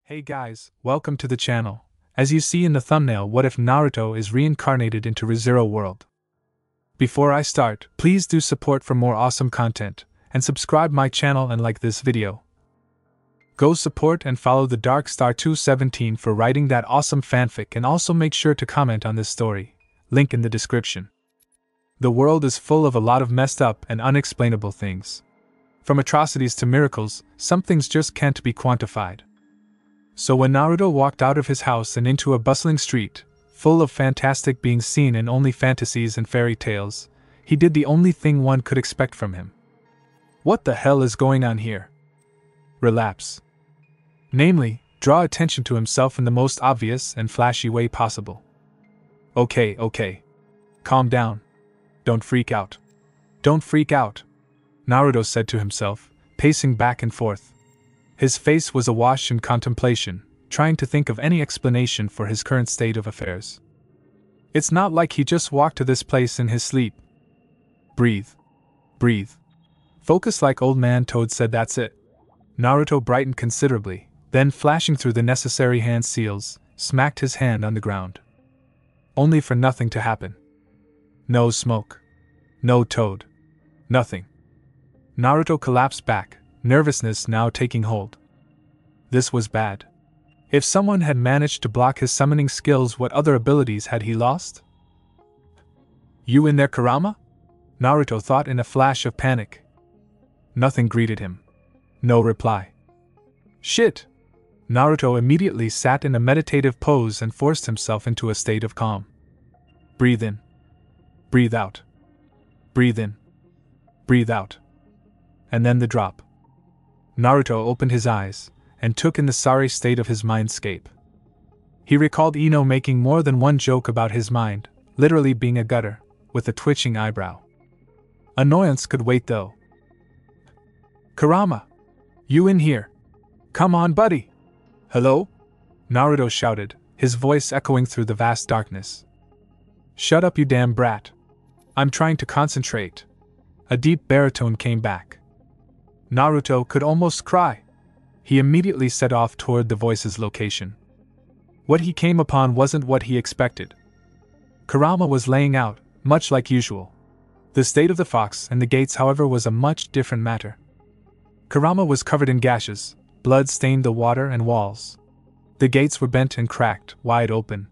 Hey guys, welcome to the channel. As you see in the thumbnail, what if Naruto is reincarnated into ReZero World? Before I start, please do support for more awesome content, and subscribe my channel and like this video. Go support and follow the Dark Star 217 for writing that awesome fanfic, and also make sure to comment on this story, link in the description. The world is full of a lot of messed up and unexplainable things. From atrocities to miracles, some things just can't be quantified. So when Naruto walked out of his house and into a bustling street, full of fantastic beings seen in only fantasies and fairy tales, he did the only thing one could expect from him. What the hell is going on here? Relapse. Namely, draw attention to himself in the most obvious and flashy way possible. Okay. Calm down. Don't freak out. Don't freak out, Naruto said to himself, pacing back and forth. His face was awash in contemplation, trying to think of any explanation for his current state of affairs. It's not like he just walked to this place in his sleep. Breathe. Focus, like Old Man Toad said, that's it. Naruto brightened considerably, then flashing through the necessary hand seals, smacked his hand on the ground. Only for nothing to happen. No smoke. No toad. Nothing. Naruto collapsed back, nervousness now taking hold. This was bad. If someone had managed to block his summoning skills, what other abilities had he lost? You in there, Kurama? Naruto thought in a flash of panic. Nothing greeted him. No reply. Shit! Naruto immediately sat in a meditative pose and forced himself into a state of calm. Breathe in. Breathe out. Breathe in. Breathe out. And then the drop. Naruto opened his eyes, and took in the sorry state of his mindscape. He recalled Ino making more than one joke about his mind, literally being a gutter, with a twitching eyebrow. Annoyance could wait though. Kurama! You in here? Come on, buddy! Hello? Naruto shouted, his voice echoing through the vast darkness. Shut up, you damn brat. I'm trying to concentrate. A deep baritone came back. Naruto could almost cry. He immediately set off toward the voice's location. What he came upon wasn't what he expected. Kurama was laying out, much like usual. The state of the fox and the gates, however, was a much different matter. Kurama was covered in gashes, blood stained the water and walls. The gates were bent and cracked, wide open.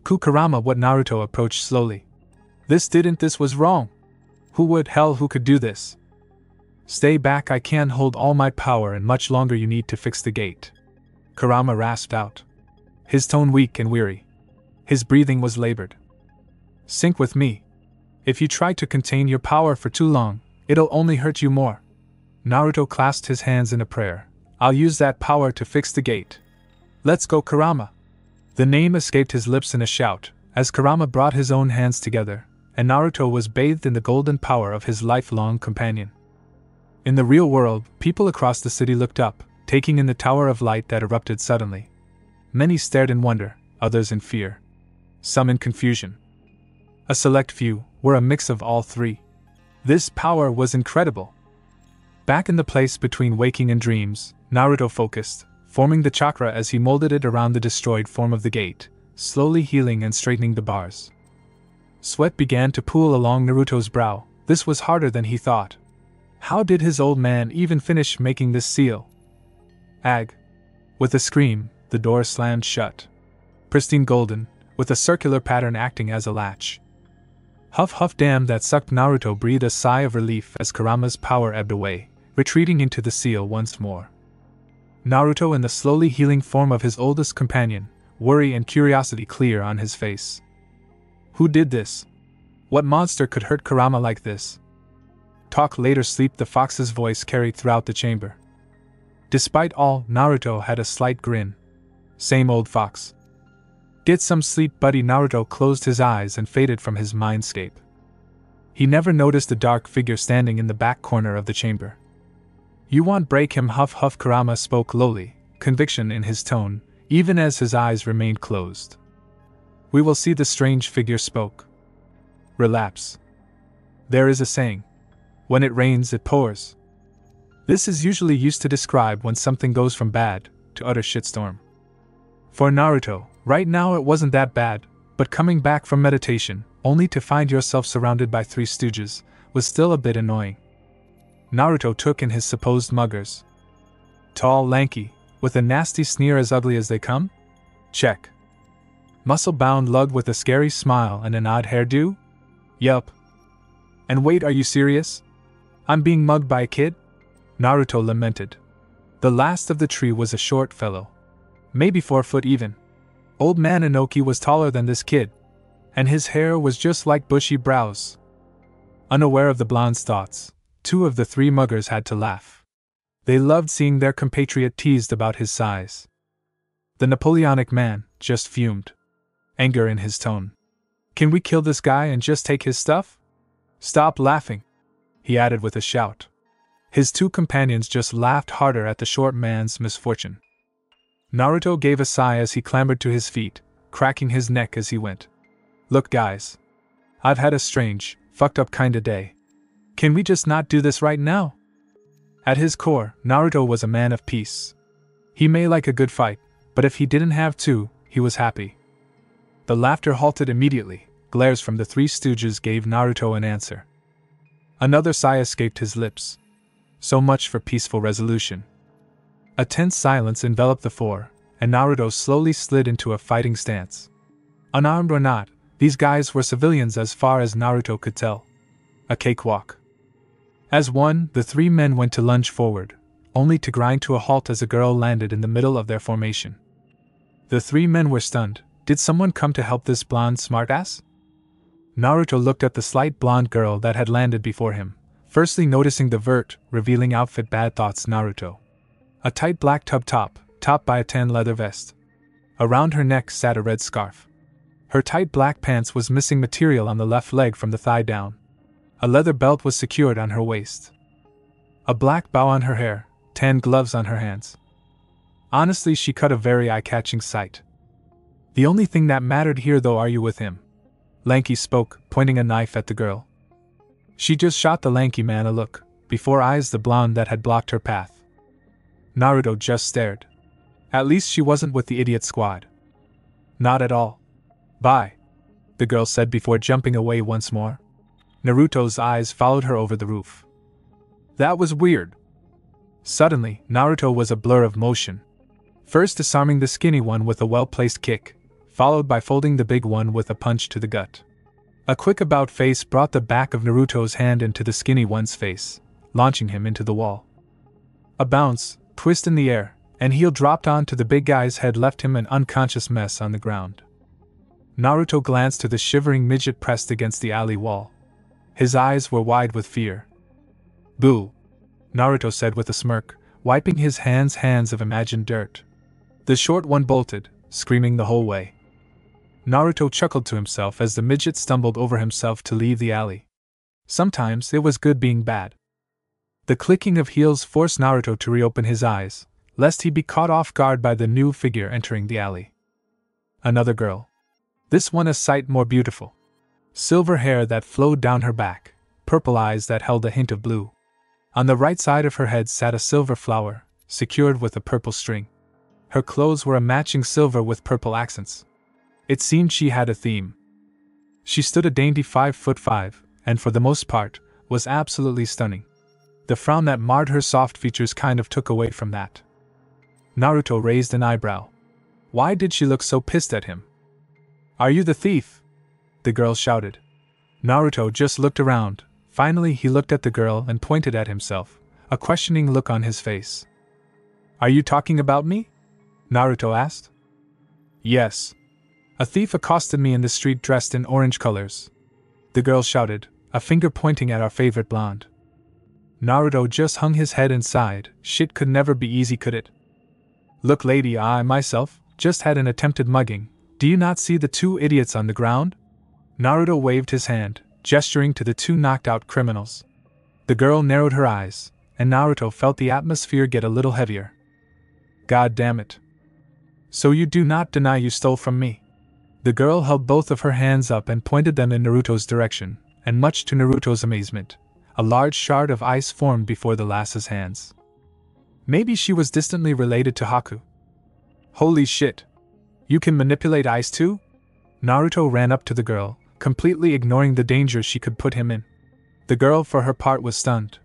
Kurama, what? Naruto approached slowly. This was wrong. Who could do this? Stay back, I can't hold all my power and much longer, you need to fix the gate. Kurama rasped out. His tone weak and weary. His breathing was labored. Sync with me. If you try to contain your power for too long, it'll only hurt you more. Naruto clasped his hands in a prayer. I'll use that power to fix the gate. Let's go, Kurama. The name escaped his lips in a shout, as Kurama brought his own hands together, and Naruto was bathed in the golden power of his lifelong companion. In the real world, people across the city looked up, taking in the tower of light that erupted suddenly. Many stared in wonder, others in fear. Some in confusion. A select few were a mix of all three. This power was incredible. Back in the place between waking and dreams, Naruto focused, forming the chakra as he molded it around the destroyed form of the gate, slowly healing and straightening the bars. Sweat began to pool along Naruto's brow. This was harder than he thought. How did his old man even finish making this seal? Ag. With a scream, the door slammed shut. Pristine golden, with a circular pattern acting as a latch. Huff, damn, that sucked. Naruto breathed a sigh of relief as Kurama's power ebbed away, retreating into the seal once more. Naruto in the slowly healing form of his oldest companion, worry and curiosity clear on his face. Who did this? What monster could hurt Kurama like this? Talk later, sleep, the fox's voice carried throughout the chamber. Despite all, Naruto had a slight grin. Same old fox. Get some sleep, buddy. Naruto closed his eyes and faded from his mindscape. He never noticed the dark figure standing in the back corner of the chamber. You won't break him, huff. Kurama spoke lowly, conviction in his tone, even as his eyes remained closed. We will see, the strange figure spoke. Relapse. There is a saying. When it rains, it pours. This is usually used to describe when something goes from bad, to utter shitstorm. For Naruto, right now it wasn't that bad, but coming back from meditation, only to find yourself surrounded by three stooges, was still a bit annoying. Naruto took in his supposed muggers. Tall, lanky, with a nasty sneer as ugly as they come? Check. Muscle-bound lug with a scary smile and an odd hairdo? Yup. And wait, are you serious? I'm being mugged by a kid? Naruto lamented. The last of the tree was a short fellow. Maybe 4 foot even. Old man Inoki was taller than this kid, and his hair was just like bushy brows. Unaware of the blonde's thoughts, 2 of the 3 muggers had to laugh. They loved seeing their compatriot teased about his size. The Napoleonic man just fumed, anger in his tone. Can we kill this guy and just take his stuff? Stop laughing, he added with a shout. His 2 companions just laughed harder at the short man's misfortune. Naruto gave a sigh as he clambered to his feet, cracking his neck as he went. Look guys, I've had a strange, fucked up kinda day. Can we just not do this right now? At his core, Naruto was a man of peace. He may like a good fight, but if he didn't have to, he was happy. The laughter halted immediately. Glares from the 3 stooges gave Naruto an answer. Another sigh escaped his lips. So much for peaceful resolution. A tense silence enveloped the 4, and Naruto slowly slid into a fighting stance. Unarmed or not, these guys were civilians as far as Naruto could tell. A cakewalk. As one, the 3 men went to lunge forward, only to grind to a halt as a girl landed in the middle of their formation. The 3 men were stunned. Did someone come to help this blonde smartass? Naruto looked at the slight blonde girl that had landed before him, firstly noticing the vert, revealing outfit bad thoughts Naruto. A tight black tub top, topped by a tan leather vest. Around her neck sat a red scarf. Her tight black pants was missing material on the left leg from the thigh down. A leather belt was secured on her waist. A black bow on her hair, tan gloves on her hands. Honestly, she cut a very eye-catching sight. The only thing that mattered here though, are you with him? Lanky spoke, pointing a knife at the girl. She just shot the lanky man a look, before eyes the blonde that had blocked her path. Naruto just stared. At least she wasn't with the idiot squad. Not at all. Bye, the girl said before jumping away once more. Naruto's eyes followed her over the roof. That was weird. Suddenly, Naruto was a blur of motion. First disarming the skinny one with a well-placed kick, followed by folding the big one with a punch to the gut. A quick about face brought the back of Naruto's hand into the skinny one's face, launching him into the wall. A bounce, twist in the air, and heel dropped onto the big guy's head left him an unconscious mess on the ground. Naruto glanced to the shivering midget pressed against the alley wall. His eyes were wide with fear. Boo, Naruto said with a smirk, wiping his hands of imagined dirt. The short one bolted, screaming the whole way. Naruto chuckled to himself as the midget stumbled over himself to leave the alley. Sometimes it was good being bad. The clicking of heels forced Naruto to reopen his eyes, lest he be caught off guard by the new figure entering the alley. Another girl. This one a sight more beautiful. Silver hair that flowed down her back, purple eyes that held a hint of blue. On the right side of her head sat a silver flower, secured with a purple string. Her clothes were a matching silver with purple accents. It seemed she had a theme. She stood a dainty 5'5", and for the most part, was absolutely stunning. The frown that marred her soft features kind of took away from that. Naruto raised an eyebrow. Why did she look so pissed at him? Are you the thief? The girl shouted. Naruto just looked around. Finally he looked at the girl and pointed at himself, a questioning look on his face. Are you talking about me? Naruto asked. Yes. A thief accosted me in the street dressed in orange colors. The girl shouted, a finger pointing at our favorite blonde. Naruto just hung his head and sighed. Shit could never be easy, could it? Look lady, I myself just had an attempted mugging. Do you not see the 2 idiots on the ground? Naruto waved his hand, gesturing to the 2 knocked out criminals. The girl narrowed her eyes, and Naruto felt the atmosphere get a little heavier. God damn it. So you do not deny you stole from me? The girl held both of her hands up and pointed them in Naruto's direction, and much to Naruto's amazement, a large shard of ice formed before the lass's hands. Maybe she was distantly related to Haku. Holy shit! You can manipulate ice too? Naruto ran up to the girl, completely ignoring the danger she could put him in. The girl, for her part, was stunned.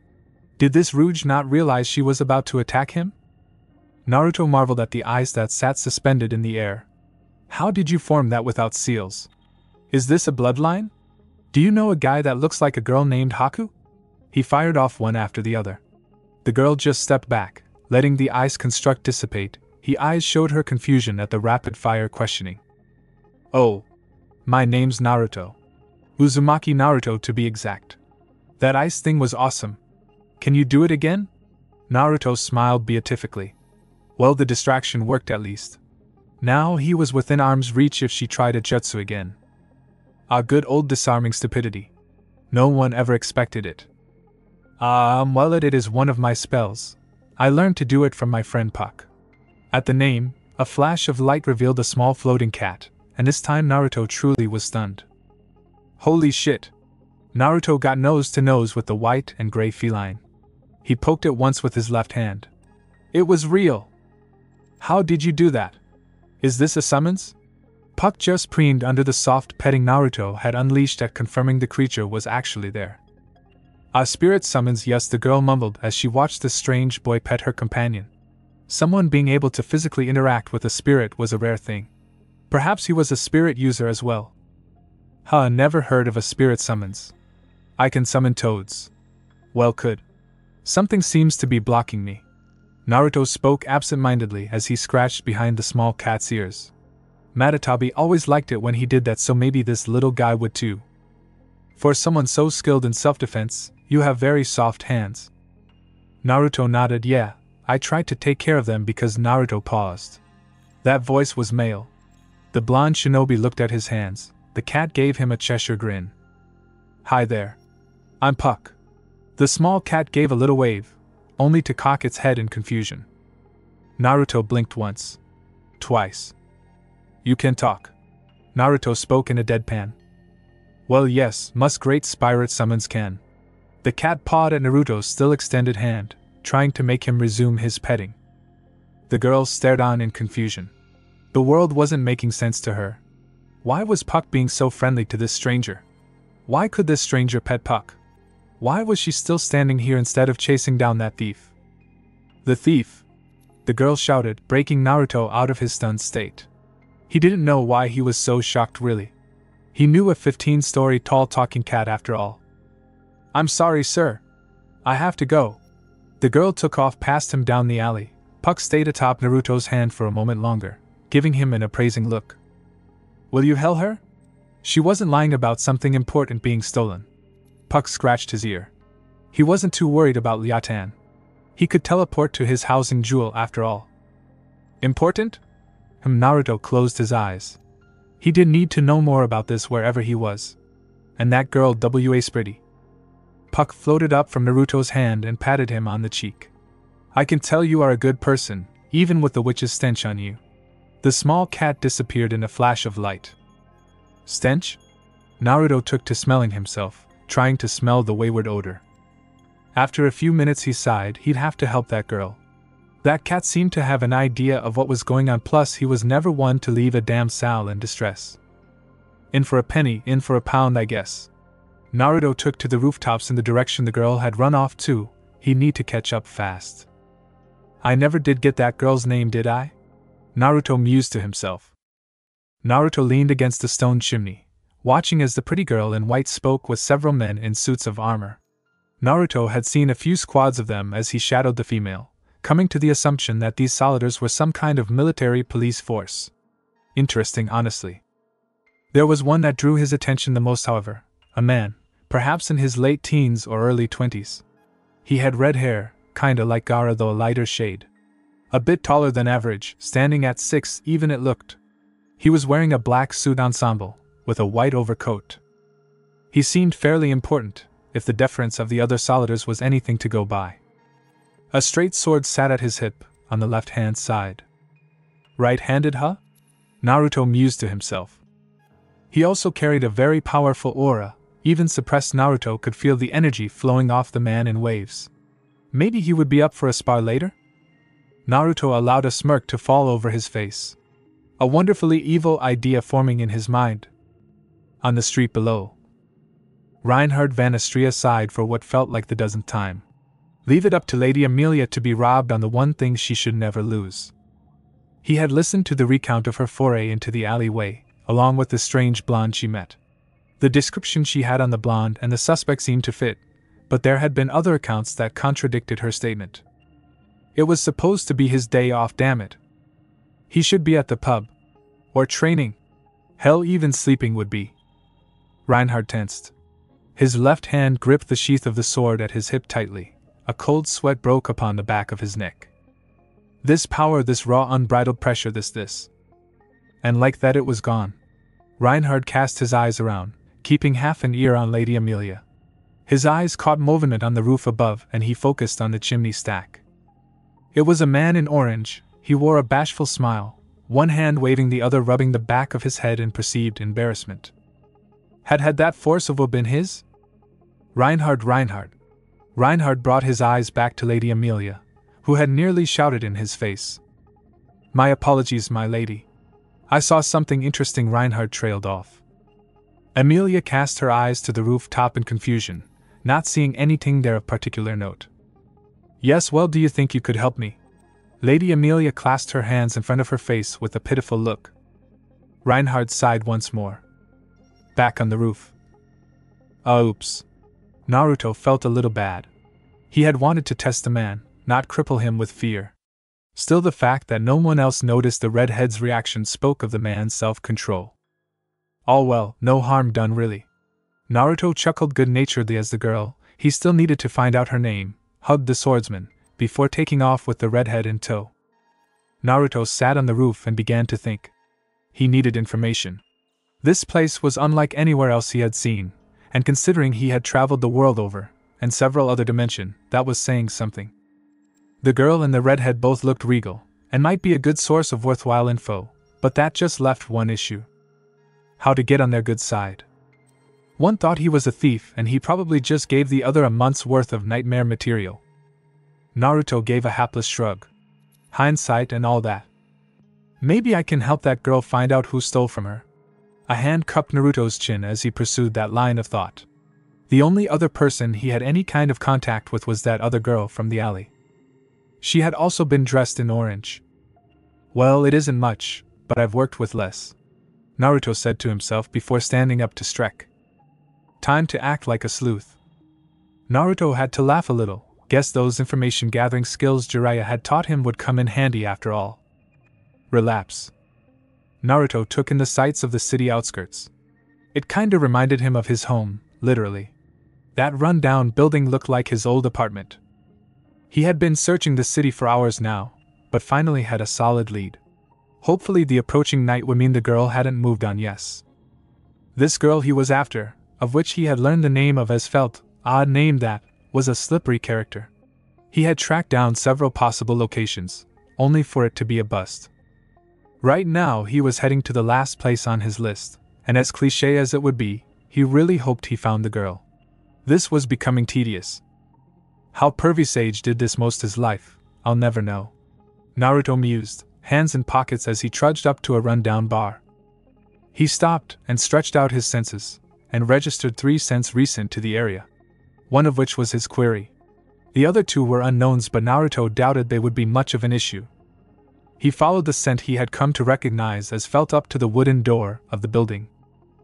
Did this Rouge not realize she was about to attack him? Naruto marveled at the eyes that sat suspended in the air. How did you form that without seals? Is this a bloodline? Do you know a guy that looks like a girl named Haku? He fired off one after the other. The girl just stepped back, letting the ice construct dissipate. His eyes showed her confusion at the rapid-fire questioning. Oh. My name's Naruto. Uzumaki Naruto to be exact. That ice thing was awesome. Can you do it again? Naruto smiled beatifically. Well, the distraction worked at least. Now he was within arm's reach if she tried a jutsu again. Ah, good old disarming stupidity. No one ever expected it. Well, it is one of my spells. I learned to do it from my friend Puck. At the name, a flash of light revealed a small floating cat, and this time Naruto truly was stunned. Holy shit! Naruto got nose to nose with the white and gray feline. He poked it once with his left hand. It was real! How did you do that? Is this a summons? Puck just preened under the soft petting Naruto had unleashed at confirming the creature was actually there. A spirit summons, yes, the girl mumbled as she watched the strange boy pet her companion. Someone being able to physically interact with a spirit was a rare thing. Perhaps he was a spirit user as well. Never heard of a spirit summons. I can summon toads. Well, could. Something seems to be blocking me. Naruto spoke absent-mindedly as he scratched behind the small cat's ears. Matatabi always liked it when he did that, so maybe this little guy would too. For someone so skilled in self-defense, you have very soft hands. Naruto nodded. Yeah, I tried to take care of them because Naruto paused. That voice was male. The blonde shinobi looked at his hands. The cat gave him a Cheshire grin. Hi there. I'm Puck. The small cat gave a little wave, only to cock its head in confusion. Naruto blinked once. Twice. You can talk. Naruto spoke in a deadpan. Well, yes, most great spirit summons can. The cat pawed at Naruto's still extended hand, trying to make him resume his petting. The girl stared on in confusion. The world wasn't making sense to her. Why was Puck being so friendly to this stranger? Why could this stranger pet Puck? Why was she still standing here instead of chasing down that thief? The thief! The girl shouted, breaking Naruto out of his stunned state. He didn't know why he was so shocked, really. He knew a 15-story tall talking cat after all. I'm sorry, sir. I have to go. The girl took off past him down the alley. Puck stayed atop Naruto's hand for a moment longer, giving him an appraising look. Will you help her? She wasn't lying about something important being stolen. Puck scratched his ear. He wasn't too worried about Liatan. He could teleport to his housing jewel after all. Important? Naruto closed his eyes. He didn't need to know more about this wherever he was. And that girl was pretty. Puck floated up from Naruto's hand and patted him on the cheek. I can tell you are a good person, even with the witch's stench on you. The small cat disappeared in a flash of light. Stench? Naruto took to smelling himself, trying to smell the wayward odor. After a few minutes he sighed. He'd have to help that girl. That cat seemed to have an idea of what was going on, plus he was never one to leave a damn sow in distress. In for a penny, in for a pound, I guess. Naruto took to the rooftops in the direction the girl had run off to. He'd need to catch up fast. I never did get that girl's name, did I? Naruto mused to himself. Naruto leaned against the stone chimney, watching as the pretty girl in white spoke with several men in suits of armor. Naruto had seen a few squads of them as he shadowed the female, coming to the assumption that these soldiers were some kind of military police force. Interesting, honestly. There was one that drew his attention the most, however, a man, perhaps in his late teens or early 20s. He had red hair, kinda like Gaara though a lighter shade. A bit taller than average, standing at 6 even it looked. He was wearing a black suit ensemble, with a white overcoat. He seemed fairly important, if the deference of the other soldiers was anything to go by. A straight sword sat at his hip, on the left-hand side. Right-handed, huh? Naruto mused to himself. He also carried a very powerful aura. Even suppressed Naruto could feel the energy flowing off the man in waves. Maybe he would be up for a spar later? Naruto allowed a smirk to fall over his face. A wonderfully evil idea forming in his mind. On the street below, Reinhard Van Astrea sighed for what felt like the dozenth time. Leave it up to Lady Amelia to be robbed on the one thing she should never lose. He had listened to the recount of her foray into the alleyway, along with the strange blonde she met. The description she had on the blonde and the suspect seemed to fit, but there had been other accounts that contradicted her statement. It was supposed to be his day off, damn it. He should be at the pub. Or training. Hell, even sleeping would be. Reinhard tensed. His left hand gripped the sheath of the sword at his hip tightly. A cold sweat broke upon the back of his neck. This power, this raw, unbridled pressure, this. And like that it was gone. Reinhard cast his eyes around, keeping half an ear on Lady Amelia. His eyes caught movement on the roof above, and he focused on the chimney stack. It was a man in orange. He wore a bashful smile, one hand waving, the other rubbing the back of his head in perceived embarrassment. Had that force of will been his? Reinhard brought his eyes back to Lady Amelia, who had nearly shouted in his face. My apologies, my lady. I saw something interesting. Reinhard trailed off. Amelia cast her eyes to the rooftop in confusion, not seeing anything there of particular note. Yes, well, do you think you could help me? Lady Amelia clasped her hands in front of her face with a pitiful look. Reinhard sighed once more. Back on the roof. Oops. Naruto felt a little bad. He had wanted to test the man, not cripple him with fear. Still, the fact that no one else noticed the redhead's reaction spoke of the man's self-control. All well, no harm done really. Naruto chuckled good-naturedly as the girl, he still needed to find out her name, hugged the swordsman, before taking off with the redhead in tow. Naruto sat on the roof and began to think. He needed information. This place was unlike anywhere else he had seen, and considering he had traveled the world over, and several other dimensions, that was saying something. The girl and the redhead both looked regal, and might be a good source of worthwhile info, but that just left one issue. How to get on their good side. One thought he was a thief and he probably just gave the other a month's worth of nightmare material. Naruto gave a hapless shrug. Hindsight and all that. Maybe I can help that girl find out who stole from her. A hand cupped Naruto's chin as he pursued that line of thought. The only other person he had any kind of contact with was that other girl from the alley. She had also been dressed in orange. Well, it isn't much, but I've worked with less, Naruto said to himself before standing up to stretch. Time to act like a sleuth. Naruto had to laugh a little, guess those information-gathering skills Jiraiya had taught him would come in handy after all. Relapse. Naruto took in the sights of the city outskirts. It kinda reminded him of his home, literally. That run-down building looked like his old apartment. He had been searching the city for hours now, but finally had a solid lead. Hopefully the approaching night would mean the girl hadn't moved on. Yes. This girl he was after, of which he had learned the name of as Felt, odd name that, was a slippery character. He had tracked down several possible locations, only for it to be a bust. Right now he was heading to the last place on his list, and as cliché as it would be, he really hoped he found the girl. This was becoming tedious. How Pervy Sage did this most his life, I'll never know. Naruto mused, hands in pockets as he trudged up to a run-down bar. He stopped and stretched out his senses, and registered 3 scents recent to the area. One of which was his query. The other 2 were unknowns, but Naruto doubted they would be much of an issue. He followed the scent he had come to recognize as Felt up to the wooden door of the building.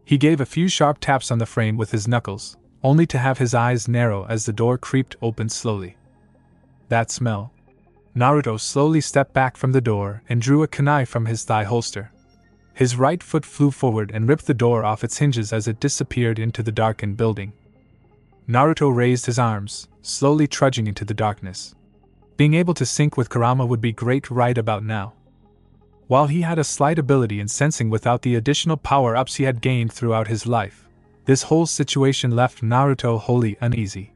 He gave a few sharp taps on the frame with his knuckles, only to have his eyes narrow as the door creaked open slowly. That smell. Naruto slowly stepped back from the door and drew a kunai from his thigh holster. His right foot flew forward and ripped the door off its hinges as it disappeared into the darkened building. Naruto raised his arms, slowly trudging into the darkness. Being able to sync with Kurama would be great right about now. While he had a slight ability in sensing without the additional power-ups he had gained throughout his life, this whole situation left Naruto wholly uneasy.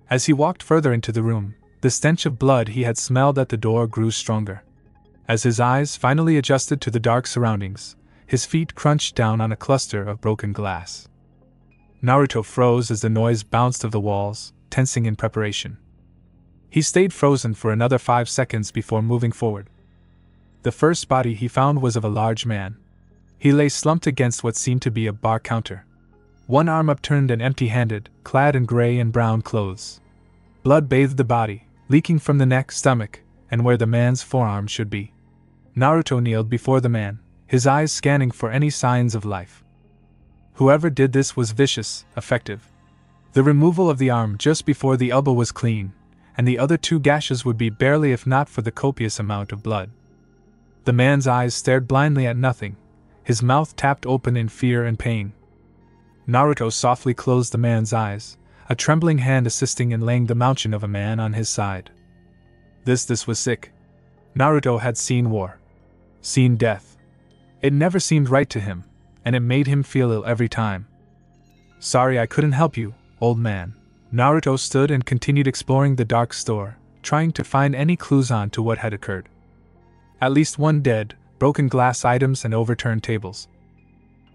As he walked further into the room, the stench of blood he had smelled at the door grew stronger. As his eyes finally adjusted to the dark surroundings, his feet crunched down on a cluster of broken glass. Naruto froze as the noise bounced off the walls, tensing in preparation. He stayed frozen for another 5 seconds before moving forward. The first body he found was of a large man. He lay slumped against what seemed to be a bar counter. One arm upturned and empty-handed, clad in gray and brown clothes. Blood bathed the body, leaking from the neck, stomach, and where the man's forearm should be. Naruto kneeled before the man, his eyes scanning for any signs of life. Whoever did this was vicious, effective. The removal of the arm just before the elbow was clean, and the other 2 gashes would be barely if not for the copious amount of blood. The man's eyes stared blindly at nothing, his mouth tapped open in fear and pain. Naruto softly closed the man's eyes, a trembling hand assisting in laying the mountain of a man on his side. This was sick. Naruto had seen war. Seen death. It never seemed right to him, and it made him feel ill every time. Sorry I couldn't help you, old man. Naruto stood and continued exploring the dark store, trying to find any clues on to what had occurred. At least one dead, broken glass items and overturned tables.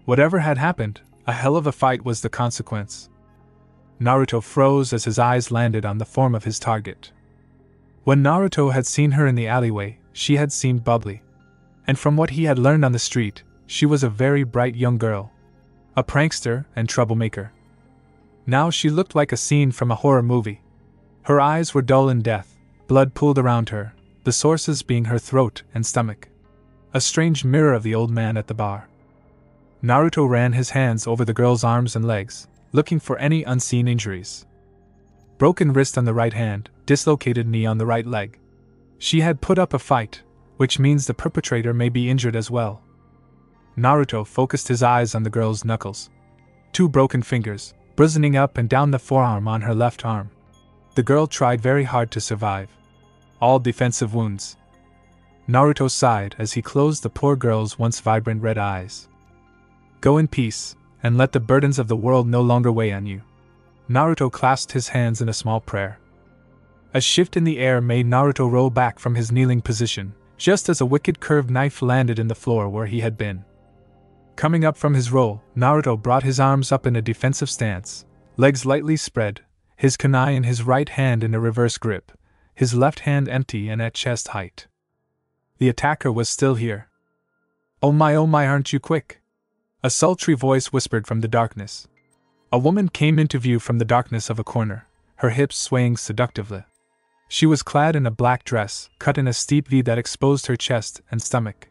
Whatever had happened, a hell of a fight was the consequence. Naruto froze as his eyes landed on the form of his target. When Naruto had seen her in the alleyway, she had seemed bubbly. And from what he had learned on the street, she was a very bright young girl. A prankster and troublemaker. Now she looked like a scene from a horror movie. Her eyes were dull in death, blood pooled around her, the sources being her throat and stomach. A strange mirror of the old man at the bar. Naruto ran his hands over the girl's arms and legs, looking for any unseen injuries. Broken wrist on the right hand, dislocated knee on the right leg. She had put up a fight, which means the perpetrator may be injured as well. Naruto focused his eyes on the girl's knuckles. 2 broken fingers, brisening up and down the forearm on her left arm. The girl tried very hard to survive. All defensive wounds. Naruto sighed as he closed the poor girl's once vibrant red eyes. Go in peace, and let the burdens of the world no longer weigh on you. Naruto clasped his hands in a small prayer. A shift in the air made Naruto roll back from his kneeling position, just as a wicked curved knife landed in the floor where he had been. Coming up from his roll, Naruto brought his arms up in a defensive stance, legs lightly spread, his kunai in his right hand in a reverse grip, his left hand empty and at chest height. The attacker was still here. Oh my, aren't you quick? A sultry voice whispered from the darkness. A woman came into view from the darkness of a corner, her hips swaying seductively. She was clad in a black dress, cut in a steep V that exposed her chest and stomach.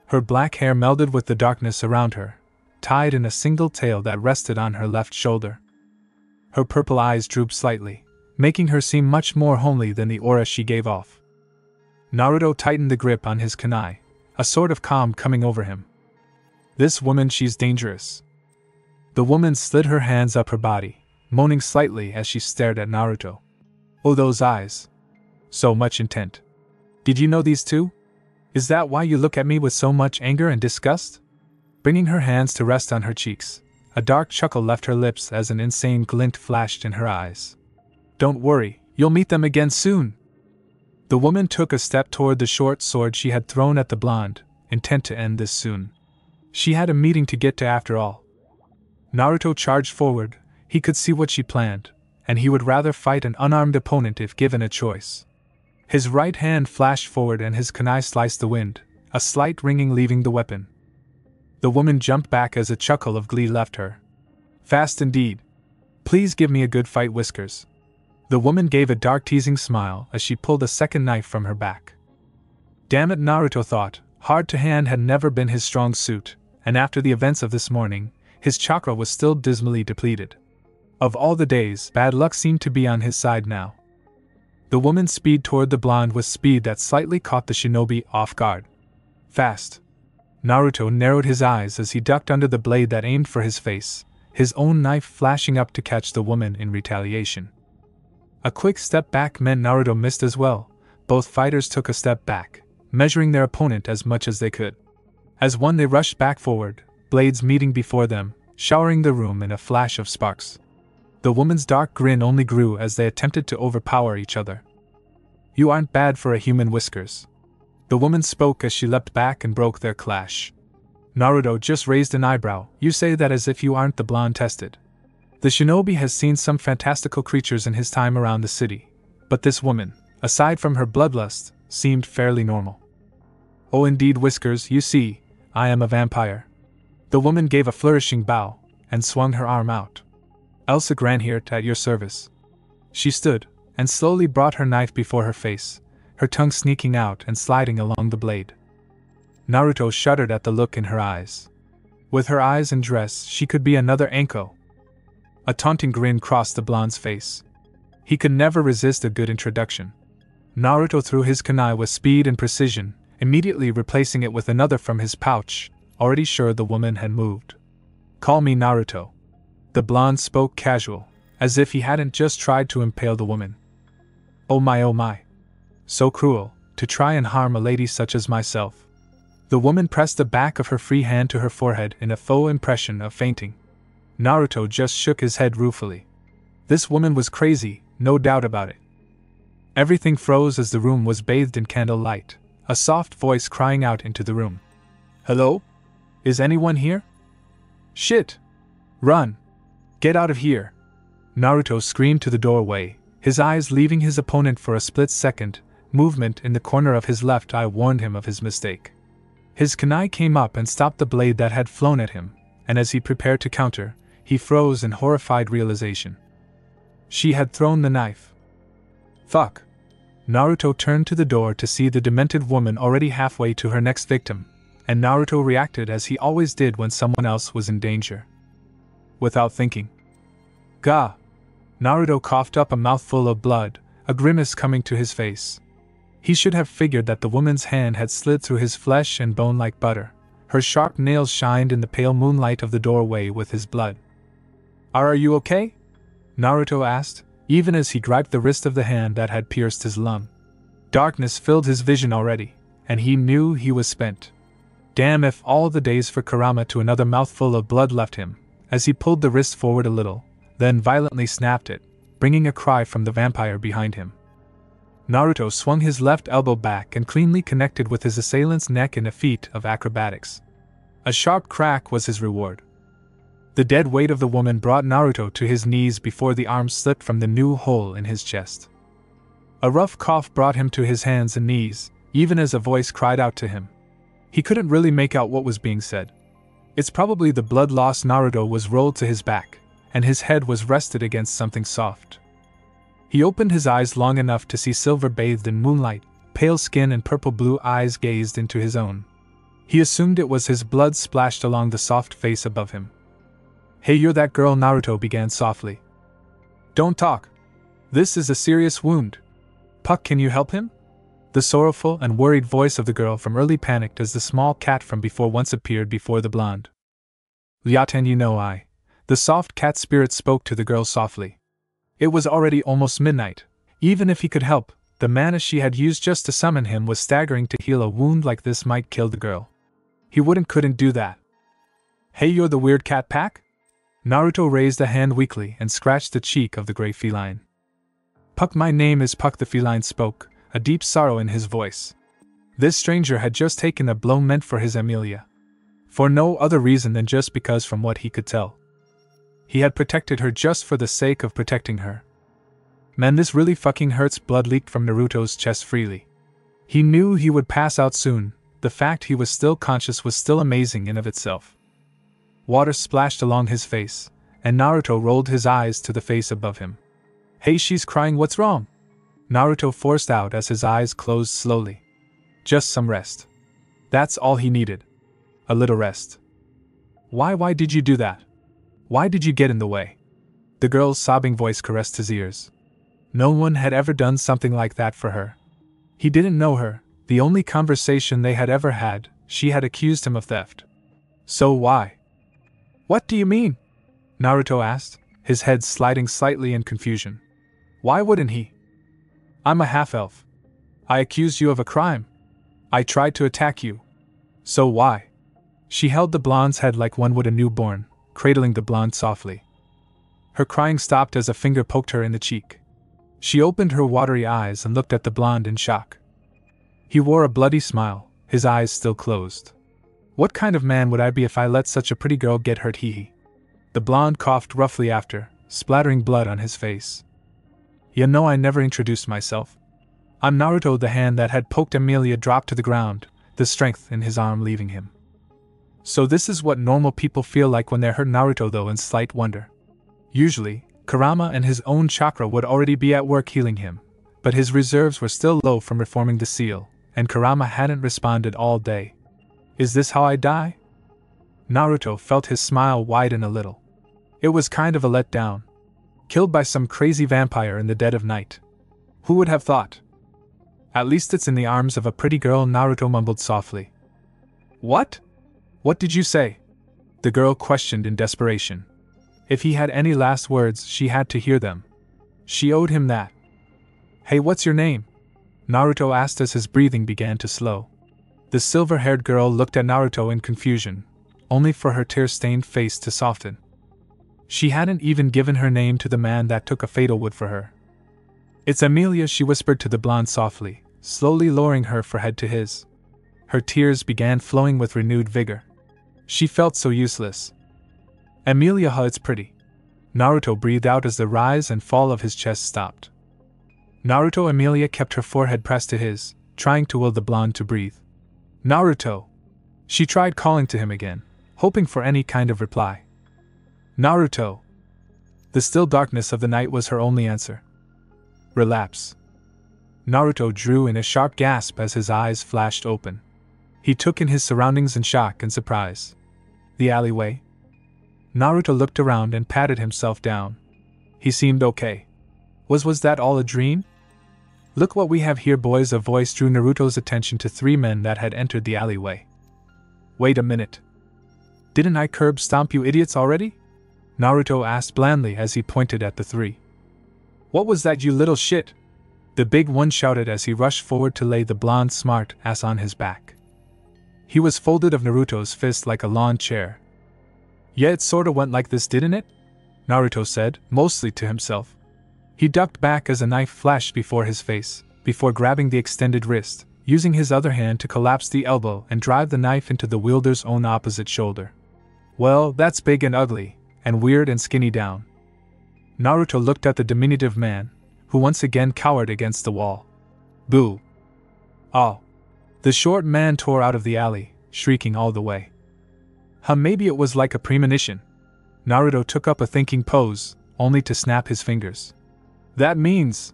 Her black hair melded with the darkness around her, tied in a single tail that rested on her left shoulder. Her purple eyes drooped slightly, making her seem much more homely than the aura she gave off. Naruto tightened the grip on his kunai, a sort of calm coming over him. This woman, she's dangerous. The woman slid her hands up her body, moaning slightly as she stared at Naruto. Oh, those eyes. So much intent. Did you know these two? Is that why you look at me with so much anger and disgust? Bringing her hands to rest on her cheeks, a dark chuckle left her lips as an insane glint flashed in her eyes. Don't worry, you'll meet them again soon. The woman took a step toward the short sword she had thrown at the blonde, intent to end this soon. She had a meeting to get to after all. Naruto charged forward. He could see what she planned, and he would rather fight an unarmed opponent if given a choice. His right hand flashed forward and his kunai sliced the wind, a slight ringing leaving the weapon. The woman jumped back as a chuckle of glee left her. Fast indeed. Please give me a good fight, Whiskers. The woman gave a dark teasing smile as she pulled a second knife from her back. Damn it, Naruto thought, hard to hand had never been his strong suit, and after the events of this morning, his chakra was still dismally depleted. Of all the days, bad luck seemed to be on his side now. The woman's speed toward the blonde was speed that slightly caught the shinobi off guard. Fast. Naruto narrowed his eyes as he ducked under the blade that aimed for his face, his own knife flashing up to catch the woman in retaliation. A quick step back meant Naruto missed as well. Both fighters took a step back, measuring their opponent as much as they could. As one they rushed back forward, blades meeting before them, showering the room in a flash of sparks. The woman's dark grin only grew as they attempted to overpower each other. You aren't bad for a human, Whiskers. The woman spoke as she leapt back and broke their clash. Naruto just raised an eyebrow. You say that as if you aren't the blonde tested. The shinobi has seen some fantastical creatures in his time around the city, but this woman, aside from her bloodlust, seemed fairly normal. Oh indeed, Whiskers, you see, I am a vampire. The woman gave a flourishing bow, and swung her arm out. Elsa Granhirt at your service. She stood, and slowly brought her knife before her face, her tongue sneaking out and sliding along the blade. Naruto shuddered at the look in her eyes. With her eyes and dress, she could be another Anko. A taunting grin crossed the blonde's face. He could never resist a good introduction. Naruto threw his kunai with speed and precision, immediately replacing it with another from his pouch, already sure the woman had moved. Call me Naruto. The blonde spoke casual, as if he hadn't just tried to impale the woman. Oh my. So cruel, to try and harm a lady such as myself. The woman pressed the back of her free hand to her forehead in a faux impression of fainting. Naruto just shook his head ruefully. This woman was crazy, no doubt about it. Everything froze as the room was bathed in candle light, a soft voice crying out into the room. Hello? Is anyone here? Shit! Run! Get out of here! Naruto screamed to the doorway, his eyes leaving his opponent for a split second. Movement in the corner of his left eye warned him of his mistake. His kunai came up and stopped the blade that had flown at him, and as he prepared to counter, he froze in horrified realization. She had thrown the knife. Fuck! Naruto turned to the door to see the demented woman already halfway to her next victim, and Naruto reacted as he always did when someone else was in danger. Without thinking. Gah! Naruto coughed up a mouthful of blood, a grimace coming to his face. He should have figured that the woman's hand had slid through his flesh and bone like butter. Her sharp nails shined in the pale moonlight of the doorway with his blood. Are you okay? Naruto asked, even as he griped the wrist of the hand that had pierced his lung. Darkness filled his vision already, and he knew he was spent. Damn if all the days for Kurama to another mouthful of blood left him, as he pulled the wrist forward a little, then violently snapped it, bringing a cry from the vampire behind him. Naruto swung his left elbow back and cleanly connected with his assailant's neck in a feat of acrobatics. A sharp crack was his reward. The dead weight of the woman brought Naruto to his knees before the arm slipped from the new hole in his chest. A rough cough brought him to his hands and knees, even as a voice cried out to him. He couldn't really make out what was being said. It's probably the blood-lost Naruto was rolled to his back, and his head was rested against something soft. He opened his eyes long enough to see silver bathed in moonlight, pale skin and purple-blue eyes gazed into his own. He assumed it was his blood splashed along the soft face above him. Hey, you're that girl, Naruto began softly. Don't talk. This is a serious wound. Puck, can you help him? The sorrowful and worried voice of the girl from early panicked as the small cat from before once appeared before the blonde. Lyaten, you know I. The soft cat spirit spoke to the girl softly. It was already almost midnight. Even if he could help, the mana she had used just to summon him was staggering. To heal a wound like this might kill the girl. He couldn't do that. Hey, you're the weird cat pack? Naruto raised a hand weakly and scratched the cheek of the gray feline. Puck, my name is Puck, the feline spoke, a deep sorrow in his voice. This stranger had just taken a blow meant for his Amelia. For no other reason than just because, from what he could tell, he had protected her just for the sake of protecting her. Man, this really fucking hurts. Blood leaked from Naruto's chest freely. He knew he would pass out soon. The fact he was still conscious was still amazing in of itself. Water splashed along his face, and Naruto rolled his eyes to the face above him. Hey, she's crying, what's wrong? Naruto forced out as his eyes closed slowly. Just some rest. That's all he needed. A little rest. Why did you do that? Why did you get in the way? The girl's sobbing voice caressed his ears. No one had ever done something like that for her. He didn't know her. The only conversation they had ever had, she had accused him of theft. So why? What do you mean? Naruto asked, his head sliding slightly in confusion. Why wouldn't he? I'm a half-elf. I accused you of a crime. I tried to attack you. So why? She held the blonde's head like one would a newborn, cradling the blonde softly. Her crying stopped as a finger poked her in the cheek. She opened her watery eyes and looked at the blonde in shock. He wore a bloody smile, his eyes still closed. What kind of man would I be if I let such a pretty girl get hurt? Hee. The blonde coughed roughly after, splattering blood on his face. You know I never introduced myself. I'm Naruto. The hand that had poked Emilia dropped to the ground, the strength in his arm leaving him. So this is what normal people feel like when they're hurt. Naruto though in slight wonder. Usually, Kurama and his own chakra would already be at work healing him, but his reserves were still low from reforming the seal, and Kurama hadn't responded all day. Is this how I die? Naruto felt his smile widen a little. It was kind of a letdown. Killed by some crazy vampire in the dead of night. Who would have thought? At least it's in the arms of a pretty girl, Naruto mumbled softly. What? What did you say? The girl questioned in desperation. If he had any last words, she had to hear them. She owed him that. Hey, what's your name? Naruto asked as his breathing began to slow. The silver-haired girl looked at Naruto in confusion, only for her tear-stained face to soften. She hadn't even given her name to the man that took a fatal wood for her. It's Emilia, she whispered to the blonde softly, slowly lowering her forehead to his. Her tears began flowing with renewed vigor. She felt so useless. Emilia, it's pretty. Naruto breathed out as the rise and fall of his chest stopped. Naruto. Emilia kept her forehead pressed to his, trying to will the blonde to breathe. Naruto! She tried calling to him again, hoping for any kind of reply. Naruto! The still darkness of the night was her only answer. Relapse. Naruto drew in a sharp gasp as his eyes flashed open. He took in his surroundings in shock and surprise. The alleyway? Naruto looked around and patted himself down. He seemed okay. Was that all a dream? Look what we have here, boys. A voice drew Naruto's attention to three men that had entered the alleyway. Wait a minute. Didn't I curb stomp you idiots already? Naruto asked blandly as he pointed at the three. What was that, you little shit? The big one shouted as he rushed forward to lay the blonde smart ass on his back. He was folded of Naruto's fist like a lawn chair. Yeah, it sorta went like this, didn't it? Naruto said, mostly to himself. He ducked back as a knife flashed before his face, before grabbing the extended wrist, using his other hand to collapse the elbow and drive the knife into the wielder's own opposite shoulder. Well, that's big and ugly, and weird and skinny down. Naruto looked at the diminutive man, who once again cowered against the wall. Boo! Oh! The short man tore out of the alley, shrieking all the way. Maybe it was like a premonition. Naruto took up a thinking pose, only to snap his fingers. That means...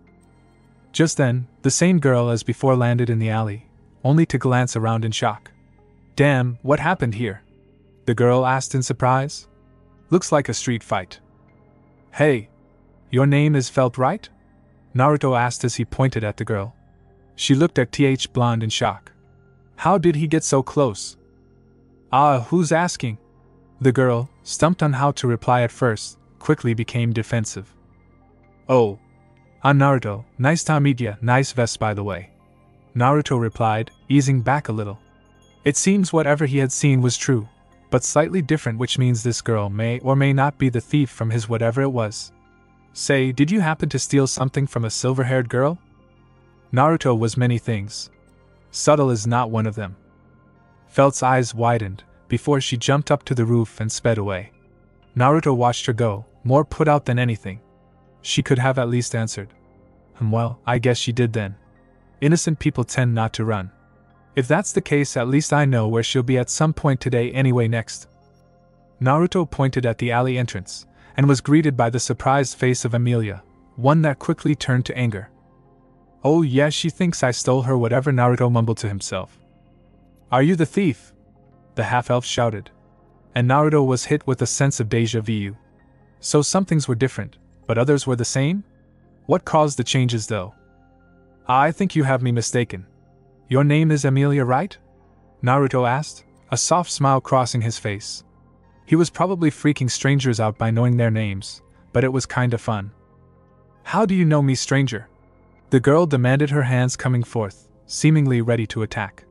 Just then, the same girl as before landed in the alley, only to glance around in shock. Damn, what happened here? The girl asked in surprise. Looks like a street fight. Hey, your name is Felt, right? Naruto asked as he pointed at the girl. She looked at Blonde in shock. How did he get so close? Who's asking? The girl, stumped on how to reply at first, quickly became defensive. Oh, I'm Naruto, nice to meet ya, nice vest by the way. Naruto replied, easing back a little. It seems whatever he had seen was true, but slightly different, which means this girl may or may not be the thief from his whatever it was. Say, did you happen to steal something from a silver-haired girl? Naruto was many things. Subtle is not one of them. Felt's eyes widened, before she jumped up to the roof and sped away. Naruto watched her go, more put out than anything. She could have at least answered. Well, I guess she did then. Innocent people tend not to run. If that's the case, at least I know where she'll be at some point today anyway. Next. Naruto pointed at the alley entrance, and was greeted by the surprised face of Emilia, one that quickly turned to anger. Oh yeah, she thinks I stole her whatever, Naruto mumbled to himself. Are you the thief? The half-elf shouted. And Naruto was hit with a sense of déjà vu. So some things were different, but others were the same? What caused the changes though? I think you have me mistaken. Your name is Emilia, right? Naruto asked, a soft smile crossing his face. He was probably freaking strangers out by knowing their names, but it was kinda fun. How do you know me, stranger? The girl demanded, her hands coming forth, seemingly ready to attack.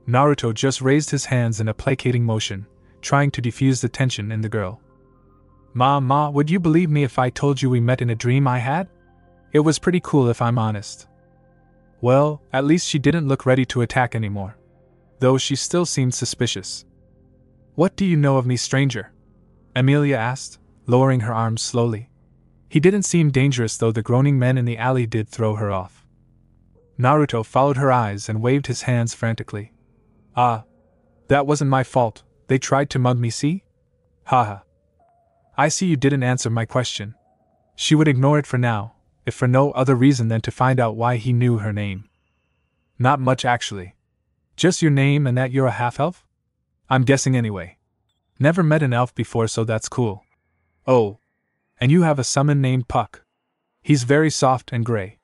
Naruto just raised his hands in a placating motion, trying to defuse the tension in the girl. Ma, would you believe me if I told you we met in a dream I had? It was pretty cool if I'm honest. Well, at least she didn't look ready to attack anymore. Though she still seemed suspicious. What do you know of me, stranger? Emilia asked, lowering her arms slowly. He didn't seem dangerous, though the groaning men in the alley did throw her off. Naruto followed her eyes and waved his hands frantically. Ah. That wasn't my fault, they tried to mug me, see? Haha. I see you didn't answer my question. She would ignore it for now, if for no other reason than to find out why he knew her name. Not much actually. Just your name and that you're a half-elf? I'm guessing anyway. Never met an elf before, so that's cool. Oh. And you have a summon named Puck. He's very soft and gray.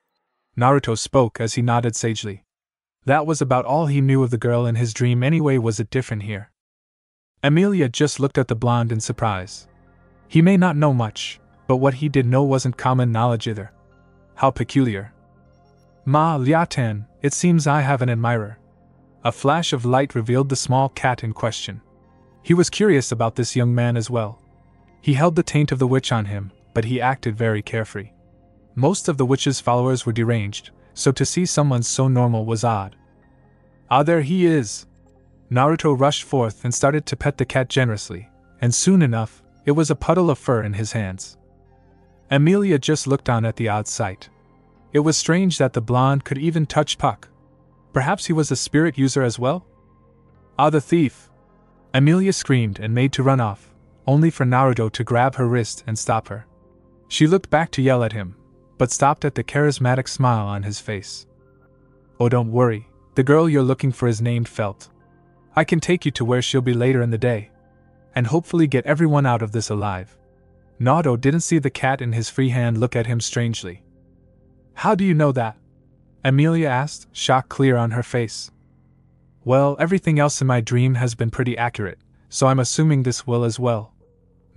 Naruto spoke as he nodded sagely. That was about all he knew of the girl in his dream anyway. Was it different here? Emilia just looked at the blonde in surprise. He may not know much, but what he did know wasn't common knowledge either. How peculiar. Ma Liatan, it seems I have an admirer. A flash of light revealed the small cat in question. He was curious about this young man as well. He held the taint of the witch on him, but he acted very carefree. Most of the witch's followers were deranged, so to see someone so normal was odd. Ah, there he is! Naruto rushed forth and started to pet the cat generously, and soon enough, it was a puddle of fur in his hands. Emilia just looked on at the odd sight. It was strange that the blonde could even touch Puck. Perhaps he was a spirit user as well? Ah, the thief! Emilia screamed and made to run off, only for Naruto to grab her wrist and stop her. She looked back to yell at him, but stopped at the charismatic smile on his face. Oh, don't worry, the girl you're looking for is named Felt. I can take you to where she'll be later in the day, and hopefully get everyone out of this alive. Naruto didn't see the cat in his free hand look at him strangely. How do you know that? Emilia asked, shock clear on her face. Well, everything else in my dream has been pretty accurate, so I'm assuming this will as well.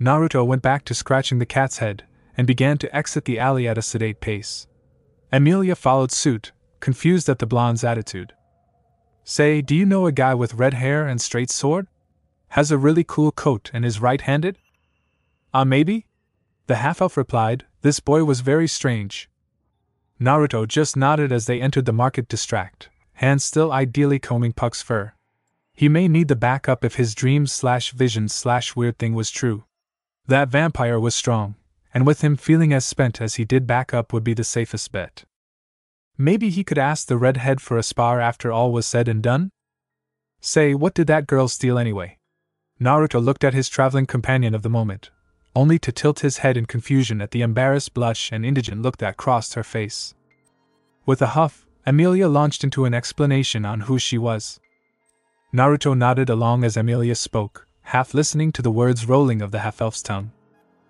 Naruto went back to scratching the cat's head, and began to exit the alley at a sedate pace. Emilia followed suit, confused at the blonde's attitude. Say, do you know a guy with red hair and straight sword? Has a really cool coat and is right-handed? Ah, maybe? The half-elf replied, this boy was very strange. Naruto just nodded as they entered the market district, hands still ideally combing Puck's fur. He may need the backup if his dreams/visions/weird thing was true. That vampire was strong, and with him feeling as spent as he did, backup would be the safest bet. Maybe he could ask the redhead for a spar after all was said and done? Say, what did that girl steal anyway? Naruto looked at his traveling companion of the moment, only to tilt his head in confusion at the embarrassed blush and indigent look that crossed her face. With a huff, Emilia launched into an explanation on who she was. Naruto nodded along as Emilia spoke, half listening to the words rolling of the half-elf's tongue.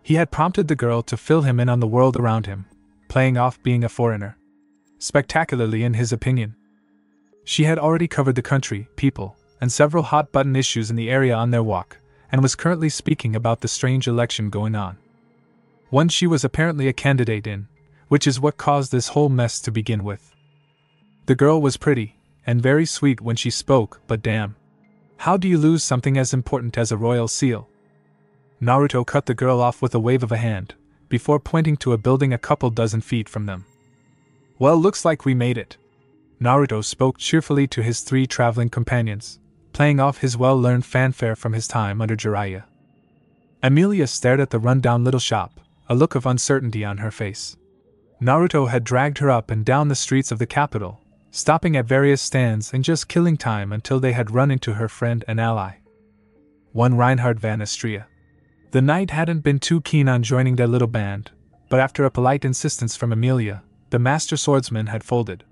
He had prompted the girl to fill him in on the world around him, playing off being a foreigner. Spectacularly in his opinion. She had already covered the country, people, and several hot-button issues in the area on their walk, and was currently speaking about the strange election going on. One she was apparently a candidate in, which is what caused this whole mess to begin with. The girl was pretty, and very sweet when she spoke, but damn. How do you lose something as important as a royal seal? Naruto cut the girl off with a wave of a hand, before pointing to a building a couple dozen feet from them. Well, looks like we made it. Naruto spoke cheerfully to his three traveling companions, playing off his well-learned fanfare from his time under Jiraiya. Emilia stared at the run-down little shop, a look of uncertainty on her face. Naruto had dragged her up and down the streets of the capital, stopping at various stands and just killing time until they had run into her friend and ally. One Reinhard van Astria. The knight hadn't been too keen on joining their little band, but after a polite insistence from Emilia, the master swordsman had folded.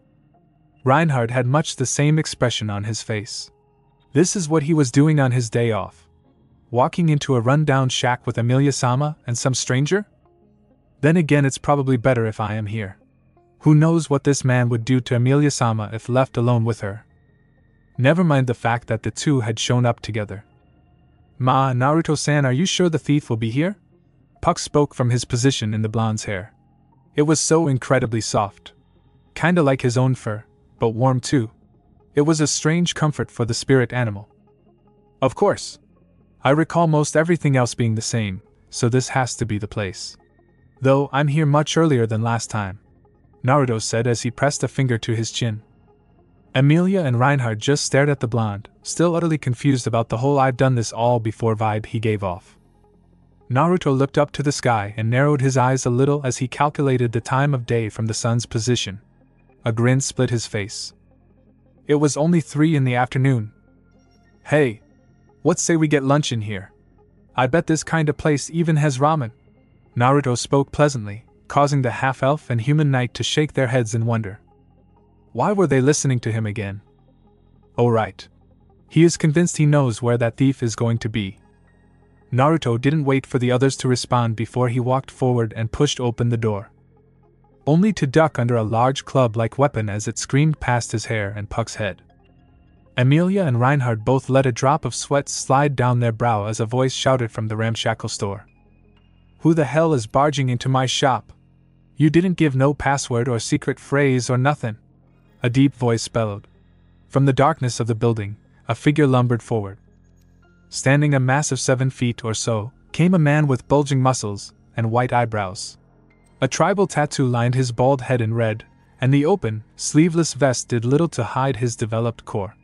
Reinhard had much the same expression on his face. This is what he was doing on his day off. Walking into a run-down shack with Emilia-sama and some stranger? Then again, it's probably better if I am here. Who knows what this man would do to Emilia-sama if left alone with her? Never mind the fact that the two had shown up together. Ma, Naruto-san, are you sure the thief will be here? Puck spoke from his position in the blonde's hair. It was so incredibly soft. Kinda like his own fur, but warm too. It was a strange comfort for the spirit animal. Of course. I recall most everything else being the same, so this has to be the place. Though I'm here much earlier than last time, Naruto said as he pressed a finger to his chin. Emilia and Reinhard just stared at the blonde, still utterly confused about the whole "I've done this all before" vibe he gave off. Naruto looked up to the sky and narrowed his eyes a little as he calculated the time of day from the sun's position. A grin split his face. It was only 3 in the afternoon. Hey, what say we get lunch in here? I bet this kind of place even has ramen. Naruto spoke pleasantly, causing the half-elf and human knight to shake their heads in wonder. Why were they listening to him again? Oh right. He is convinced he knows where that thief is going to be. Naruto didn't wait for the others to respond before he walked forward and pushed open the door, only to duck under a large club-like weapon as it screamed past his hair and Puck's head. Emilia and Reinhard both let a drop of sweat slide down their brow as a voice shouted from the ramshackle store. Who the hell is barging into my shop? You didn't give no password or secret phrase or nothing. A deep voice bellowed. From the darkness of the building, a figure lumbered forward. Standing a massive 7 feet or so, came a man with bulging muscles and white eyebrows. A tribal tattoo lined his bald head in red, and the open, sleeveless vest did little to hide his developed core.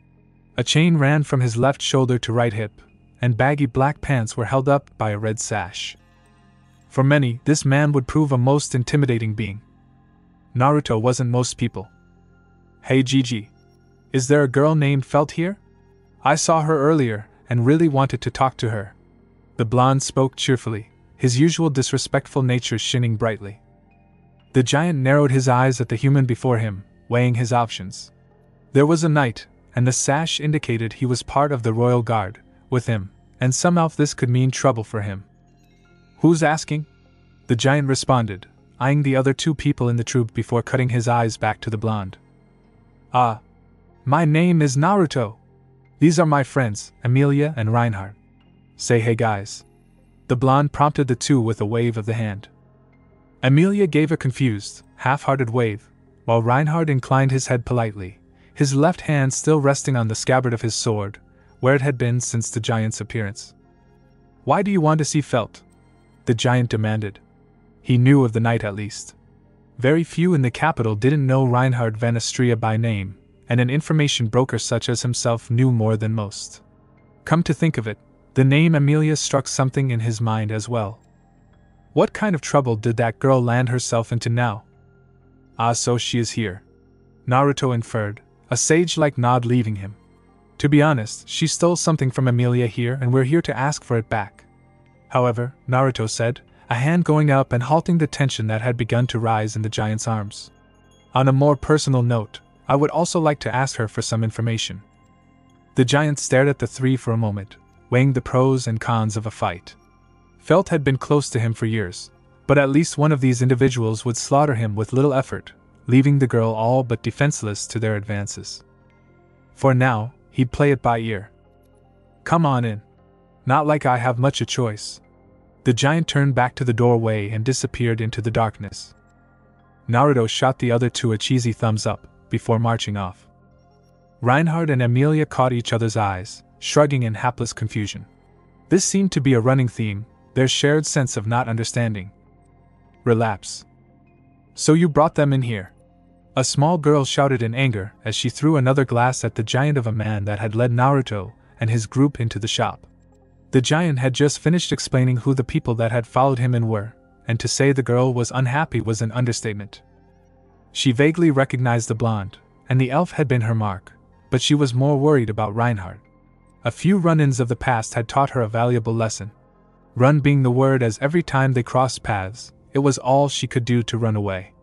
A chain ran from his left shoulder to right hip, and baggy black pants were held up by a red sash. For many, this man would prove a most intimidating being. Naruto wasn't most people. Hey Gigi. Is there a girl named Felt here? I saw her earlier, and really wanted to talk to her. The blonde spoke cheerfully, his usual disrespectful nature shining brightly. The giant narrowed his eyes at the human before him, weighing his options. There was a knight, and the sash indicated he was part of the royal guard, with him, and somehow this could mean trouble for him. Who's asking? The giant responded, eyeing the other 2 people in the troop before cutting his eyes back to the blonde. My name is Naruto. These are my friends, Emilia and Reinhard. Say hey guys. The blonde prompted the 2 with a wave of the hand. Emilia gave a confused, half-hearted wave, while Reinhard inclined his head politely, his left hand still resting on the scabbard of his sword, where it had been since the giant's appearance. Why do you want to see Felt? The giant demanded. He knew of the knight at least. Very few in the capital didn't know Reinhard van Astria by name, and an information broker such as himself knew more than most. Come to think of it, the name Emilia struck something in his mind as well. What kind of trouble did that girl land herself into now? So she is here. Naruto inferred, a sage-like nod leaving him. To be honest, she stole something from Emilia here and we're here to ask for it back. However, Naruto said, a hand going up and halting the tension that had begun to rise in the giant's arms. On a more personal note, I would also like to ask her for some information. The giant stared at the 3 for a moment, weighing the pros and cons of a fight. Felt had been close to him for years, but at least one of these individuals would slaughter him with little effort, leaving the girl all but defenseless to their advances. For now, he'd play it by ear. Come on in. Not like I have much a choice. The giant turned back to the doorway and disappeared into the darkness. Naruto shot the other 2 a cheesy thumbs up, before marching off. Reinhard and Emilia caught each other's eyes, shrugging in hapless confusion. This seemed to be a running theme, their shared sense of not understanding. Relapse. So you brought them in here? A small girl shouted in anger as she threw another glass at the giant of a man that had led Naruto and his group into the shop. The giant had just finished explaining who the people that had followed him in were, and to say the girl was unhappy was an understatement. She vaguely recognized the blonde, and the elf had been her mark, but she was more worried about Reinhard. A few run-ins of the past had taught her a valuable lesson. Run being the word, as every time they crossed paths, it was all she could do to run away.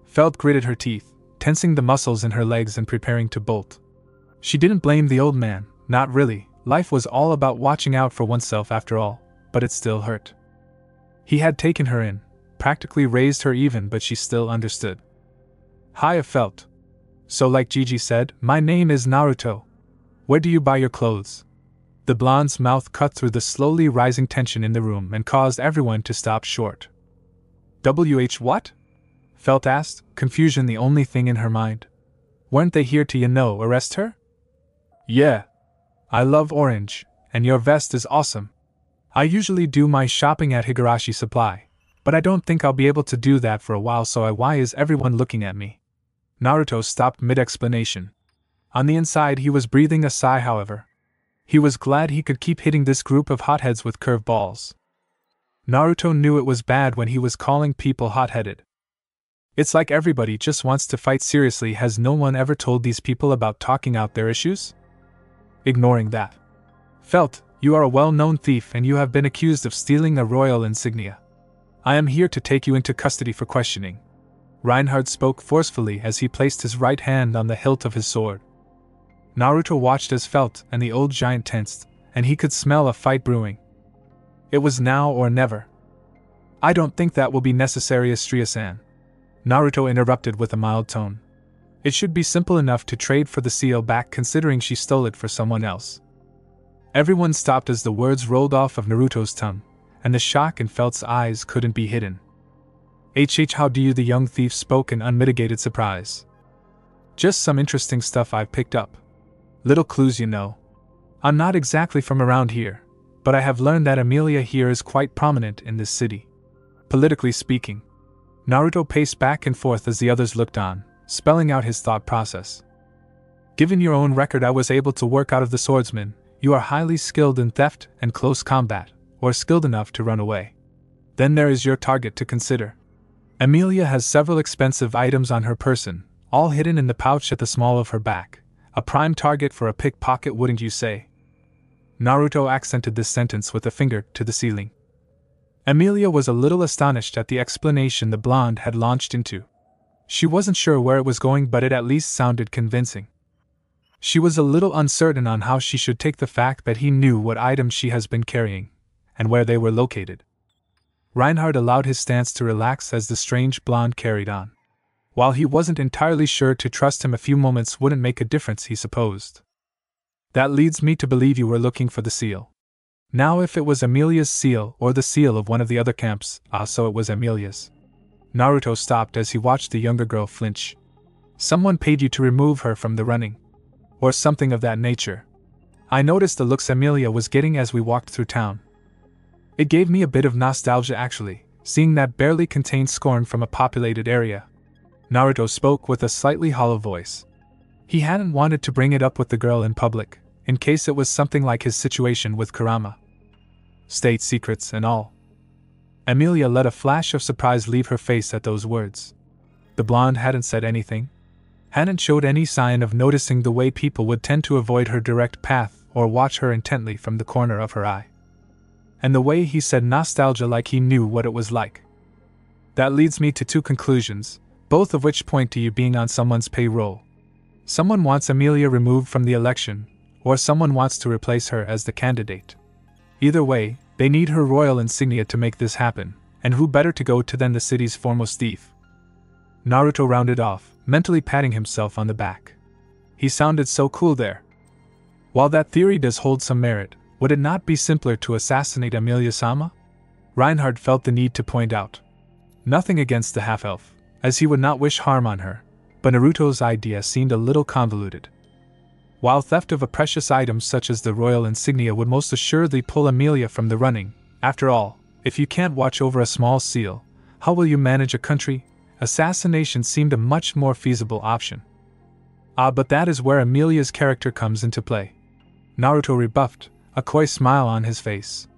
Felt gritted her teeth, tensing the muscles in her legs and preparing to bolt. She didn't blame the old man, not really, life was all about watching out for oneself after all, but it still hurt. He had taken her in, practically raised her even, but she still understood. Hiya Felt. So like Gigi said, my name is Naruto. Where do you buy your clothes? The blonde's mouth cut through the slowly rising tension in the room and caused everyone to stop short. What? Felt asked, confusion the only thing in her mind. Weren't they here to, arrest her? Yeah. I love orange, and your vest is awesome. I usually do my shopping at Higurashi Supply, but I don't think I'll be able to do that for a while, so why is everyone looking at me? Naruto stopped mid-explanation. On the inside he was breathing a sigh, however. He was glad he could keep hitting this group of hotheads with curved balls. Naruto knew it was bad when he was calling people hot-headed. It's like everybody just wants to fight seriously. Has no one ever told these people about talking out their issues? Ignoring that. Felt, you are a well-known thief and you have been accused of stealing a royal insignia. I am here to take you into custody for questioning. Reinhard spoke forcefully as he placed his right hand on the hilt of his sword. Naruto watched as Felt and the old giant tensed, and he could smell a fight brewing. It was now or never. I don't think that will be necessary, Astria-san. Naruto interrupted with a mild tone. It should be simple enough to trade for the seal back considering she stole it for someone else. Everyone stopped as the words rolled off of Naruto's tongue, and the shock in Felt's eyes couldn't be hidden. How do you? The young thief spoke in unmitigated surprise. Just some interesting stuff I've picked up. Little clues, you know. I'm not exactly from around here, but I have learned that Emilia here is quite prominent in this city. Politically speaking. Naruto paced back and forth as the others looked on, spelling out his thought process. Given your own record, I was able to work out of the swordsman. You are highly skilled in theft and close combat, or skilled enough to run away. Then there is your target to consider. Emilia has several expensive items on her person, all hidden in the pouch at the small of her back. A prime target for a pickpocket, wouldn't you say? Naruto accented this sentence with a finger to the ceiling. Emilia was a little astonished at the explanation the blonde had launched into. She wasn't sure where it was going, but it at least sounded convincing. She was a little uncertain on how she should take the fact that he knew what items she has been carrying, and where they were located. Reinhard allowed his stance to relax as the strange blonde carried on. While he wasn't entirely sure to trust him, a few moments wouldn't make a difference, he supposed. That leads me to believe you were looking for the seal. Now if it was Emilia's seal or the seal of one of the other camps, so it was Emilia's. Naruto stopped as he watched the younger girl flinch. Someone paid you to remove her from the running. Or something of that nature. I noticed the looks Emilia was getting as we walked through town. It gave me a bit of nostalgia actually, seeing that barely contained scorn from a populated area. Naruto spoke with a slightly hollow voice. He hadn't wanted to bring it up with the girl in public, in case it was something like his situation with Kurama. State secrets and all. Emilia let a flash of surprise leave her face at those words. The blonde hadn't said anything. Hadn't showed any sign of noticing the way people would tend to avoid her direct path or watch her intently from the corner of her eye. And the way he said nostalgia like he knew what it was like. That leads me to two conclusions, both of which point to you being on someone's payroll. Someone wants Emilia removed from the election, or someone wants to replace her as the candidate. Either way, they need her royal insignia to make this happen, and who better to go to than the city's foremost thief? Naruto rounded off, mentally patting himself on the back. He sounded so cool there. While that theory does hold some merit, would it not be simpler to assassinate Emilia-sama? Reinhard felt the need to point out. Nothing against the half-elf, as he would not wish harm on her, but Naruto's idea seemed a little convoluted. While theft of a precious item such as the royal insignia would most assuredly pull Emilia from the running, after all, if you can't watch over a small seal, how will you manage a country? Assassination seemed a much more feasible option. But that is where Emilia's character comes into play. Naruto rebuffed, a coy smile on his face.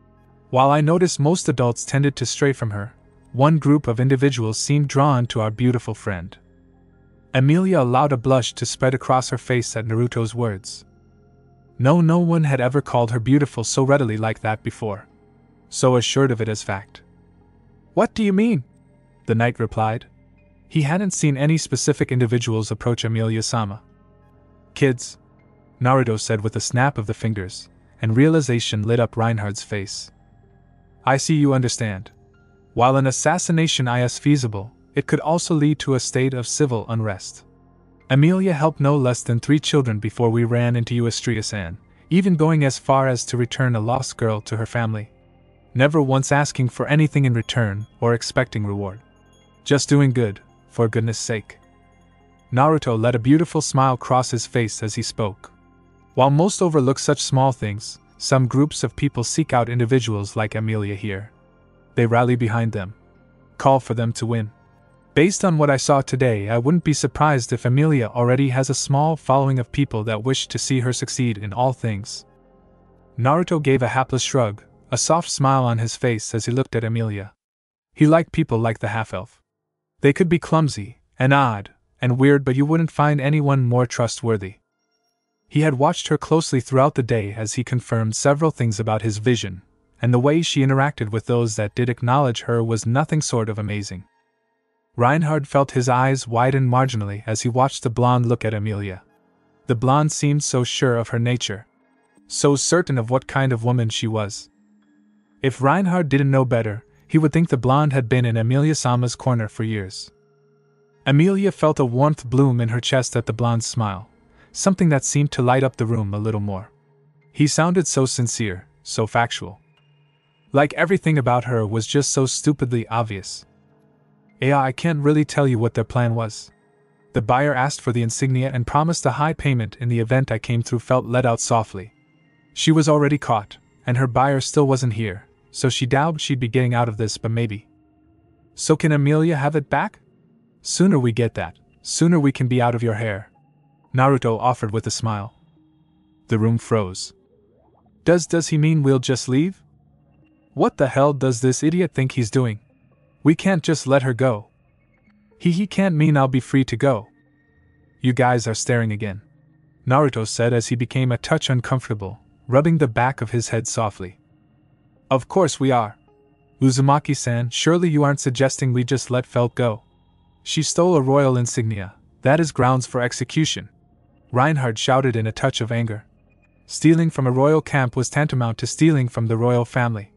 While I noticed most adults tended to stray from her, one group of individuals seemed drawn to our beautiful friend. Emilia allowed a blush to spread across her face at Naruto's words. No one had ever called her beautiful so readily like that before. So assured of it as fact. What do you mean? The knight replied. He hadn't seen any specific individuals approach Emilia-sama. Kids, Naruto said with a snap of the fingers, and realization lit up Reinhard's face. I see you understand. While an assassination is feasible, it could also lead to a state of civil unrest. Emilia helped no less than 3 children before we ran into you, Astria-san, even going as far as to return a lost girl to her family. Never once asking for anything in return or expecting reward. Just doing good, for goodness sake. Naruto let a beautiful smile cross his face as he spoke. While most overlook such small things, some groups of people seek out individuals like Emilia here. They rally behind them. Call for them to win. Based on what I saw today, I wouldn't be surprised if Emilia already has a small following of people that wish to see her succeed in all things. Naruto gave a hapless shrug, a soft smile on his face as he looked at Emilia. He liked people like the half-elf. They could be clumsy, and odd, and weird, but you wouldn't find anyone more trustworthy. He had watched her closely throughout the day as he confirmed several things about his vision, and the way she interacted with those that did acknowledge her was nothing short of amazing. Reinhard felt his eyes widen marginally as he watched the blonde look at Amelia. The blonde seemed so sure of her nature, so certain of what kind of woman she was. If Reinhard didn't know better, he would think the blonde had been in Amelia-sama's corner for years. Amelia felt a warmth bloom in her chest at the blonde's smile, something that seemed to light up the room a little more. He sounded so sincere, so factual. Like everything about her was just so stupidly obvious. I can't really tell you what their plan was. The buyer asked for the insignia and promised a high payment in the event I came through. Felt let out softly. She was already caught, and her buyer still wasn't here, so she doubted she'd be getting out of this, but maybe. So can Amelia have it back? Sooner we get that, sooner we can be out of your hair, Naruto offered with a smile. The room froze. Does he mean we'll just leave? What the hell does this idiot think he's doing? We can't just let her go. He can't mean I'll be free to go. You guys are staring again, Naruto said as he became a touch uncomfortable, rubbing the back of his head softly. Of course we are. Uzumaki-san, surely you aren't suggesting we just let Felt go? She stole a royal insignia. That is grounds for execution, Reinhard shouted in a touch of anger. Stealing from a royal camp was tantamount to stealing from the royal family.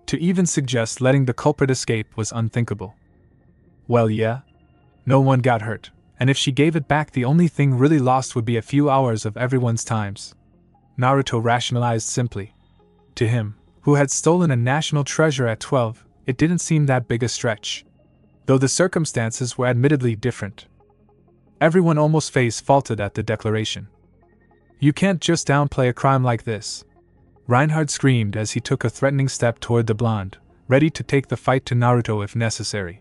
To even suggest letting the culprit escape was unthinkable. Well, yeah. No one got hurt, and if she gave it back, the only thing really lost would be a few hours of everyone's times, Naruto rationalized simply. To him, who had stolen a national treasure at 12, it didn't seem that big a stretch, though the circumstances were admittedly different. Everyone almost face-faulted at the declaration. You can't just downplay a crime like this, Reinhard screamed as he took a threatening step toward the blonde, ready to take the fight to Naruto if necessary.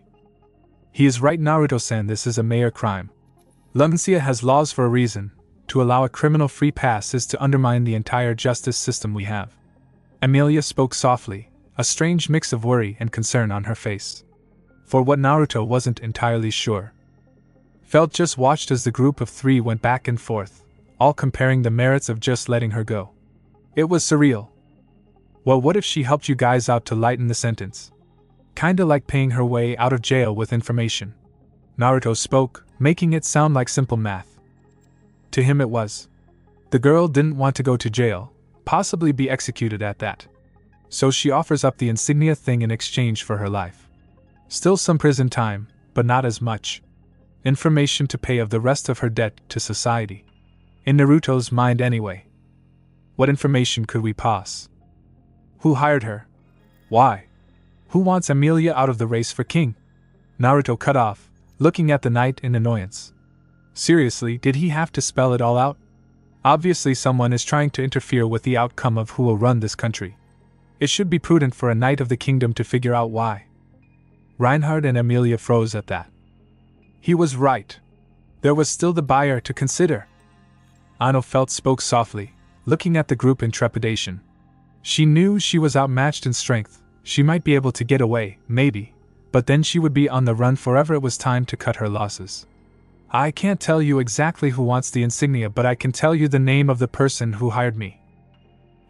He is right, Naruto-san, this is a major crime. Lumcia has laws for a reason. To allow a criminal free pass is to undermine the entire justice system we have. Amelia spoke softly, a strange mix of worry and concern on her face. For what Naruto wasn't entirely sure. Felt just watched as the group of three went back and forth, all comparing the merits of just letting her go. It was surreal. Well, what if she helped you guys out to lighten the sentence? Kinda like paying her way out of jail with information. Naruto spoke, making it sound like simple math. To him it was. The girl didn't want to go to jail, possibly be executed at that. So she offers up the insignia thing in exchange for her life. Still some prison time, but not as much. Information to pay of the rest of her debt to society. In Naruto's mind anyway. What information could we pass? Who hired her? Why? Who wants Amelia out of the race for king? Naruto cut off, looking at the knight in annoyance. Seriously, did he have to spell it all out? Obviously someone is trying to interfere with the outcome of who will run this country. It should be prudent for a knight of the kingdom to figure out why. Reinhard and Amelia froze at that. He was right. There was still the buyer to consider. Ano Felt spoke softly, looking at the group in trepidation. She knew she was outmatched in strength. She might be able to get away, maybe, but then she would be on the run forever. It was time to cut her losses. I can't tell you exactly who wants the insignia, but I can tell you the name of the person who hired me.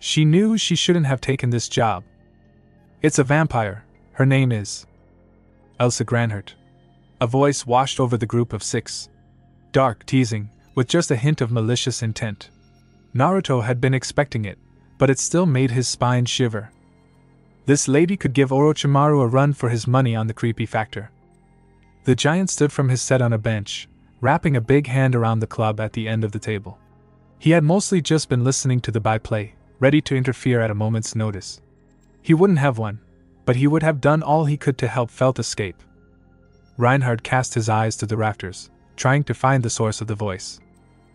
She knew she shouldn't have taken this job. It's a vampire. Her name is Elsa Granhert. A voice washed over the group of six. Dark, teasing, with just a hint of malicious intent. Naruto had been expecting it, but it still made his spine shiver. This lady could give Orochimaru a run for his money on the creepy factor. The giant stood from his set on a bench, wrapping a big hand around the club at the end of the table. He had mostly just been listening to the byplay, ready to interfere at a moment's notice. He wouldn't have won, but he would have done all he could to help Felt escape. Reinhard cast his eyes to the rafters, trying to find the source of the voice.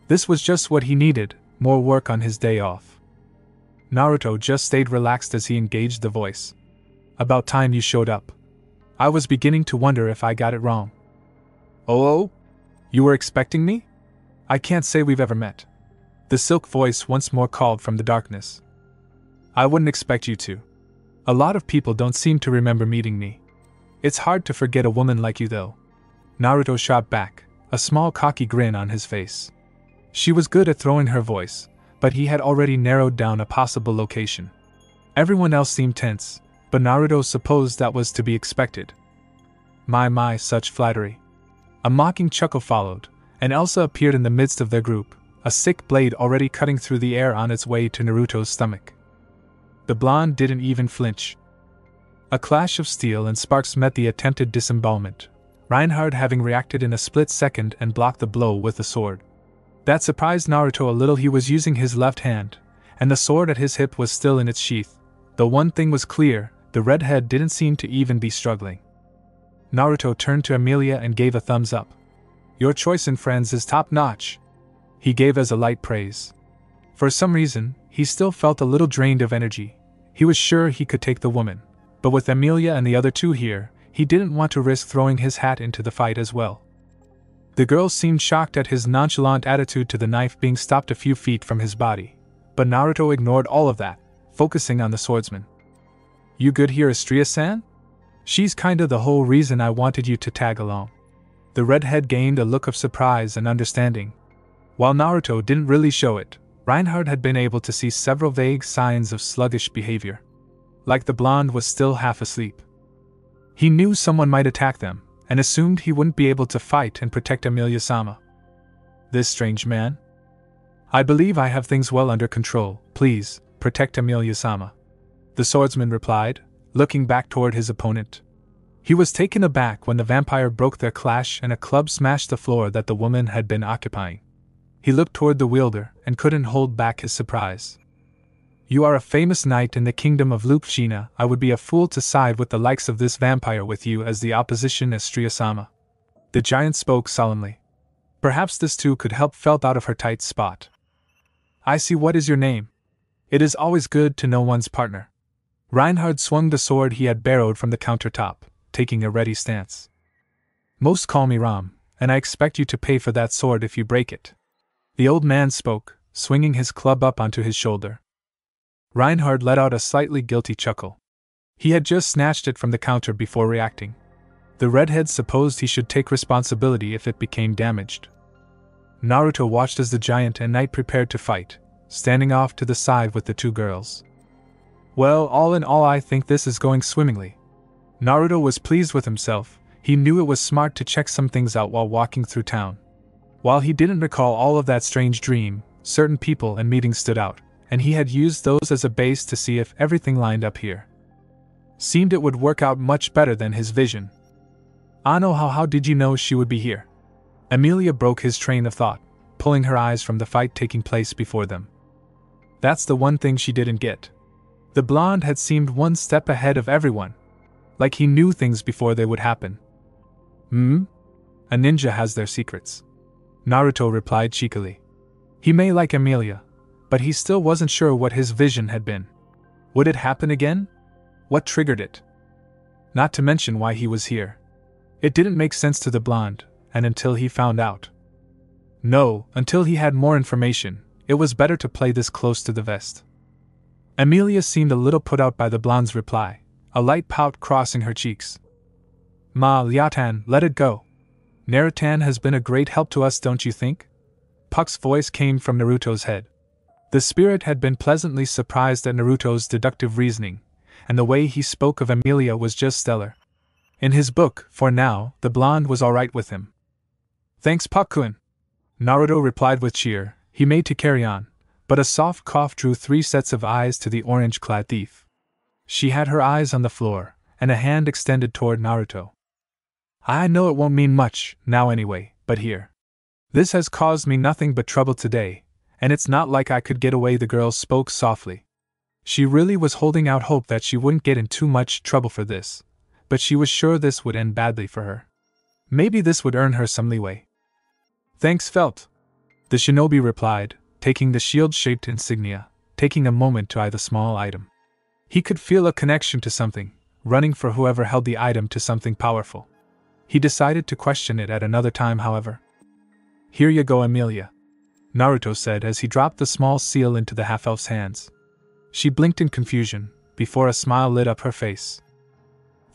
This was just what he needed, more work on his day off. Naruto just stayed relaxed as he engaged the voice. About time you showed up. I was beginning to wonder if I got it wrong. Oh? You were expecting me? I can't say we've ever met. The silk voice once more called from the darkness. I wouldn't expect you to. A lot of people don't seem to remember meeting me. It's hard to forget a woman like you though. Naruto shot back, a small cocky grin on his face. She was good at throwing her voice, but he had already narrowed down a possible location. Everyone else seemed tense, but Naruto supposed that was to be expected. My, such flattery. A mocking chuckle followed, and Elsa appeared in the midst of their group, a sick blade already cutting through the air on its way to Naruto's stomach. The blonde didn't even flinch. A clash of steel and sparks met the attempted disembowelment, Reinhard having reacted in a split second and blocked the blow with the sword. That surprised Naruto a little. He was using his left hand, and the sword at his hip was still in its sheath. Though one thing was clear, the redhead didn't seem to even be struggling. Naruto turned to Emilia and gave a thumbs up. Your choice in friends is top-notch, he gave as a light praise. For some reason, he still felt a little drained of energy. He was sure he could take the woman, but with Emilia and the other two here, he didn't want to risk throwing his hat into the fight as well. The girl seemed shocked at his nonchalant attitude to the knife being stopped a few feet from his body, but Naruto ignored all of that, focusing on the swordsman. You good here, Astria-san? She's kinda the whole reason I wanted you to tag along. The redhead gained a look of surprise and understanding. While Naruto didn't really show it, Reinhard had been able to see several vague signs of sluggish behavior. Like the blonde was still half asleep. He knew someone might attack them, and assumed he wouldn't be able to fight and protect Emilia-sama. This strange man? I believe I have things well under control. Please, protect Emilia-sama, the swordsman replied, looking back toward his opponent. He was taken aback when the vampire broke their clash and a club smashed the floor that the woman had been occupying. He looked toward the wielder and couldn't hold back his surprise. You are a famous knight in the kingdom of Lupshina. I would be a fool to side with the likes of this vampire with you as the opposition, Astria-sama. The giant spoke solemnly. Perhaps this too could help Felt out of her tight spot. I see. What is your name? It is always good to know one's partner. Reinhard swung the sword he had borrowed from the countertop, taking a ready stance. Most call me Ram, and I expect you to pay for that sword if you break it. The old man spoke, swinging his club up onto his shoulder. Reinhard let out a slightly guilty chuckle. He had just snatched it from the counter before reacting. The redhead supposed he should take responsibility if it became damaged. Naruto watched as the giant and knight prepared to fight, standing off to the side with the two girls. Well, all in all, I think this is going swimmingly. Naruto was pleased with himself. He knew it was smart to check some things out while walking through town. While he didn't recall all of that strange dream, certain people and meetings stood out, and he had used those as a base to see if everything lined up here. Seemed it would work out much better than his vision. Ano, how did you know she would be here? Emilia broke his train of thought, pulling her eyes from the fight taking place before them. That's the one thing she didn't get. The blonde had seemed one step ahead of everyone. Like he knew things before they would happen. A ninja has their secrets, Naruto replied cheekily. He may like Emilia, but he still wasn't sure what his vision had been. Would it happen again? What triggered it? Not to mention why he was here. It didn't make sense to the blonde, and until he found out. No, until he had more information, it was better to play this close to the vest. Emilia seemed a little put out by the blonde's reply, a light pout crossing her cheeks. Ma, Liatan, let it go. Narutan has been a great help to us, don't you think? Puck's voice came from Naruto's head. The spirit had been pleasantly surprised at Naruto's deductive reasoning, and the way he spoke of Emilia was just stellar. In his book, for now, the blonde was alright with him. Thanks, Puck-kun, Naruto replied with cheer. He made to carry on, but a soft cough drew 3 sets of eyes to the orange-clad thief. She had her eyes on the floor, and a hand extended toward Naruto. I know it won't mean much, now anyway, but here. This has caused me nothing but trouble today, and it's not like I could get away. The girl spoke softly. She really was holding out hope that she wouldn't get in too much trouble for this, but she was sure this would end badly for her. Maybe this would earn her some leeway. Thanks, Felt, the shinobi replied, taking the shield-shaped insignia, taking a moment to eye the small item. He could feel a connection to something, running for whoever held the item to something powerful. He decided to question it at another time, however. Here you go, Emilia, Naruto said as he dropped the small seal into the half-elf's hands. She blinked in confusion, before a smile lit up her face.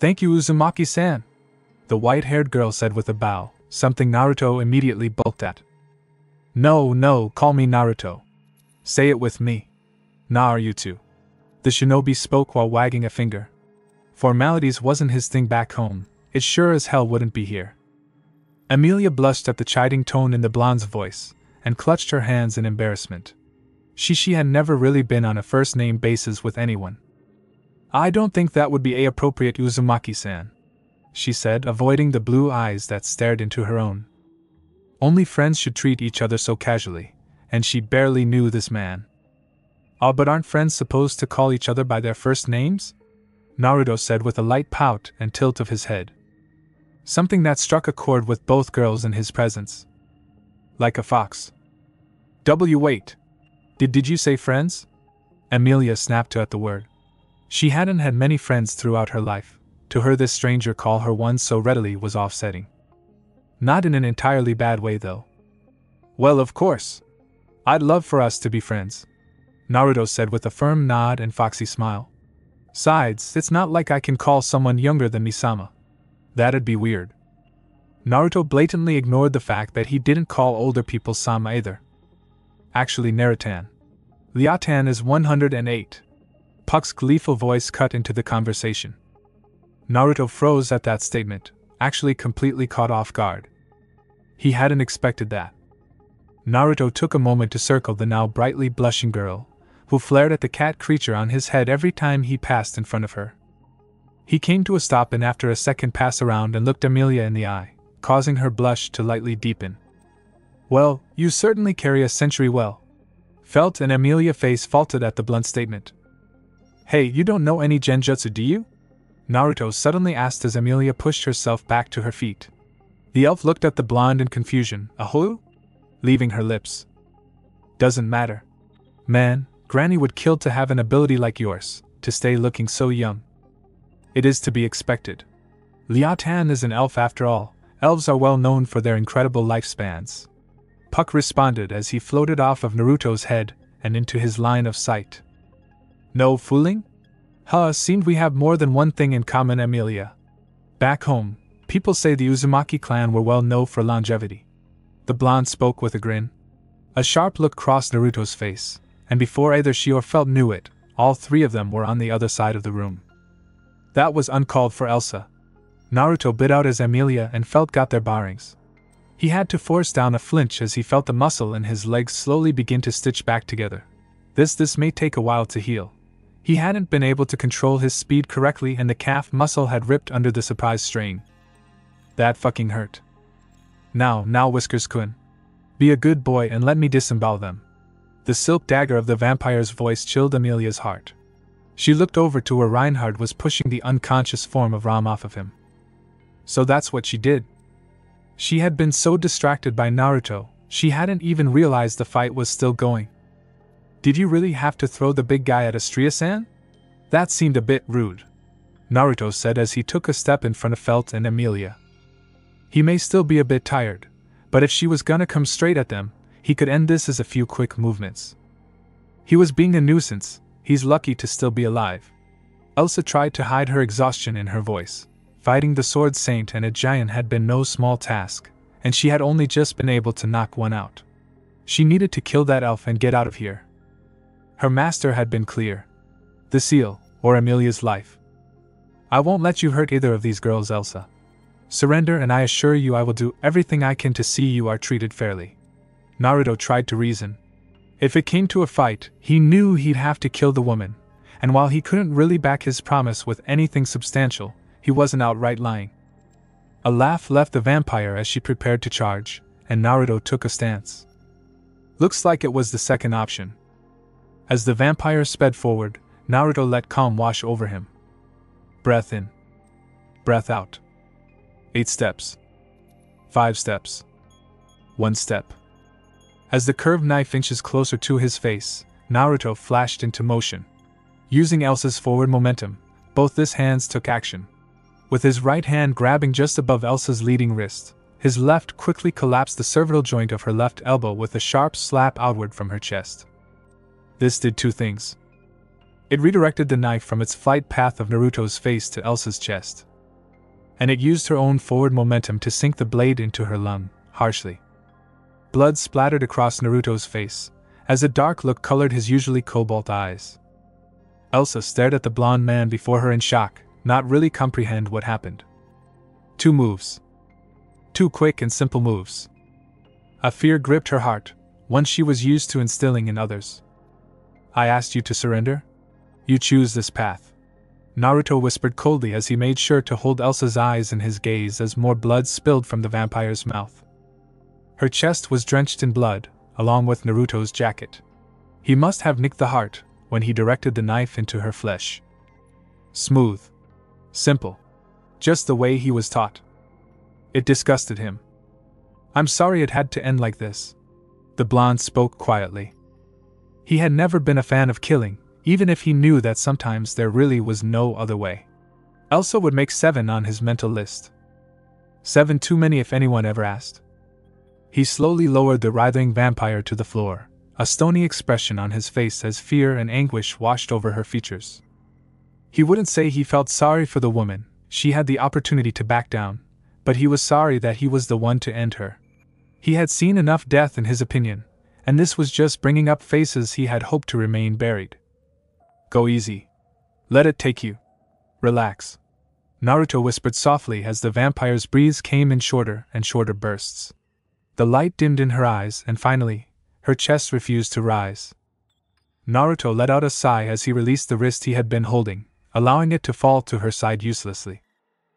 Thank you, Uzumaki-san. the white-haired girl said with a bow, something Naruto immediately balked at. No, call me Naruto. Say it with me. Nah, are you two? The shinobi spoke while wagging a finger. Formalities wasn't his thing back home, it sure as hell wouldn't be here. Emilia blushed at the chiding tone in the blonde's voice, and clutched her hands in embarrassment. She had never really been on a first-name basis with anyone. I don't think that would be appropriate, Uzumaki-san, she said, avoiding the blue eyes that stared into her own. Only friends should treat each other so casually, and she barely knew this man. Oh, but aren't friends supposed to call each other by their first names? Naruto said with a light pout and tilt of his head. Something that struck a chord with both girls in his presence. Like a fox. Wait. Did you say friends? Emilia snapped at the word. She hadn't had many friends throughout her life. To her, this stranger call her one so readily was offsetting. Not in an entirely bad way, though. Well, of course. I'd love for us to be friends, Naruto said with a firm nod and foxy smile. Sides, it's not like I can call someone younger than Misama. That'd be weird. Naruto blatantly ignored the fact that he didn't call older people Sama either. Actually, Narutan. Liatan is 108. Puck's gleeful voice cut into the conversation. Naruto froze at that statement, actually completely caught off guard. He hadn't expected that. Naruto took a moment to circle the now brightly blushing girl, who flared at the cat creature on his head every time he passed in front of her. He came to a stop and after a second pass around and looked Emilia in the eye, causing her blush to lightly deepen. Well, you certainly carry a century well. Felt and Emilia face faulted at the blunt statement. Hey, you don't know any genjutsu, do you? Naruto suddenly asked as Emilia pushed herself back to her feet. The elf looked at the blonde in confusion. Ahoo? Leaving her lips. Doesn't matter. Man, Granny would kill to have an ability like yours, to stay looking so young. It is to be expected. Liatan is an elf after all. Elves are well known for their incredible lifespans. Puck responded as he floated off of Naruto's head and into his line of sight. No fooling? Seemed we have more than one thing in common, Emilia. Back home, people say the Uzumaki clan were well known for longevity. The blonde spoke with a grin. A sharp look crossed Naruto's face, and before either she or Felt knew it, all three of them were on the other side of the room. That was uncalled for, Elsa. Naruto bit out as Emilia and Felt got their bearings. He had to force down a flinch as he felt the muscle in his legs slowly begin to stitch back together. This may take a while to heal. He hadn't been able to control his speed correctly and the calf muscle had ripped under the surprise strain. That fucking hurt. Now, Whiskers-kun. Be a good boy and let me disembowel them. The silk dagger of the vampire's voice chilled Emilia's heart. She looked over to where Reinhard was pushing the unconscious form of Ram off of him. So that's what she did. She had been so distracted by Naruto, she hadn't even realized the fight was still going. Did you really have to throw the big guy at Astria-san? That seemed a bit rude, Naruto said as he took a step in front of Felt and Emilia. He may still be a bit tired, but if she was gonna come straight at them, he could end this as a few quick movements. He was being a nuisance, he's lucky to still be alive. Elsa tried to hide her exhaustion in her voice. Fighting the Sword Saint and a giant had been no small task, and she had only just been able to knock one out. She needed to kill that elf and get out of here. Her master had been clear. The seal, or Emilia's life. I won't let you hurt either of these girls, Elsa. Surrender and I assure you I will do everything I can to see you are treated fairly. Naruto tried to reason. If it came to a fight, he knew he'd have to kill the woman, and while he couldn't really back his promise with anything substantial, he wasn't outright lying. A laugh left the vampire as she prepared to charge, and Naruto took a stance. Looks like it was the second option. As the vampire sped forward, Naruto let calm wash over him. Breath in. Breath out. 8 steps. 5 steps. 1 step. As the curved knife inches closer to his face, Naruto flashed into motion. Using Elsa's forward momentum, both his hands took action. With his right hand grabbing just above Elsa's leading wrist, his left quickly collapsed the cervical joint of her left elbow with a sharp slap outward from her chest. This did 2 things. It redirected the knife from its flight path of Naruto's face to Elsa's chest. and it used her own forward momentum to sink the blade into her lung, harshly. Blood splattered across Naruto's face, as a dark look colored his usually cobalt eyes. Elsa stared at the blonde man before her in shock, not really comprehend what happened. 2 moves. 2 quick and simple moves. A fear gripped her heart, one she was used to instilling in others. I asked you to surrender? You choose this path. Naruto whispered coldly as he made sure to hold Elsa's eyes in his gaze as more blood spilled from the vampire's mouth. Her chest was drenched in blood, along with Naruto's jacket. He must have nicked the heart when he directed the knife into her flesh. Smooth. Simple. Just the way he was taught. It disgusted him. I'm sorry it had to end like this. The blonde spoke quietly. He had never been a fan of killing, even if he knew that sometimes there really was no other way. Elsa would make 7 on his mental list. 7 too many if anyone ever asked. He slowly lowered the writhing vampire to the floor, a stony expression on his face as fear and anguish washed over her features. He wouldn't say he felt sorry for the woman, she had the opportunity to back down, but he was sorry that he was the one to end her. He had seen enough death in his opinion, and this was just bringing up faces he had hoped to remain buried. Go easy. Let it take you. Relax. Naruto whispered softly as the vampire's breaths came in shorter and shorter bursts. The light dimmed in her eyes, and finally, her chest refused to rise. Naruto let out a sigh as he released the wrist he had been holding, allowing it to fall to her side uselessly.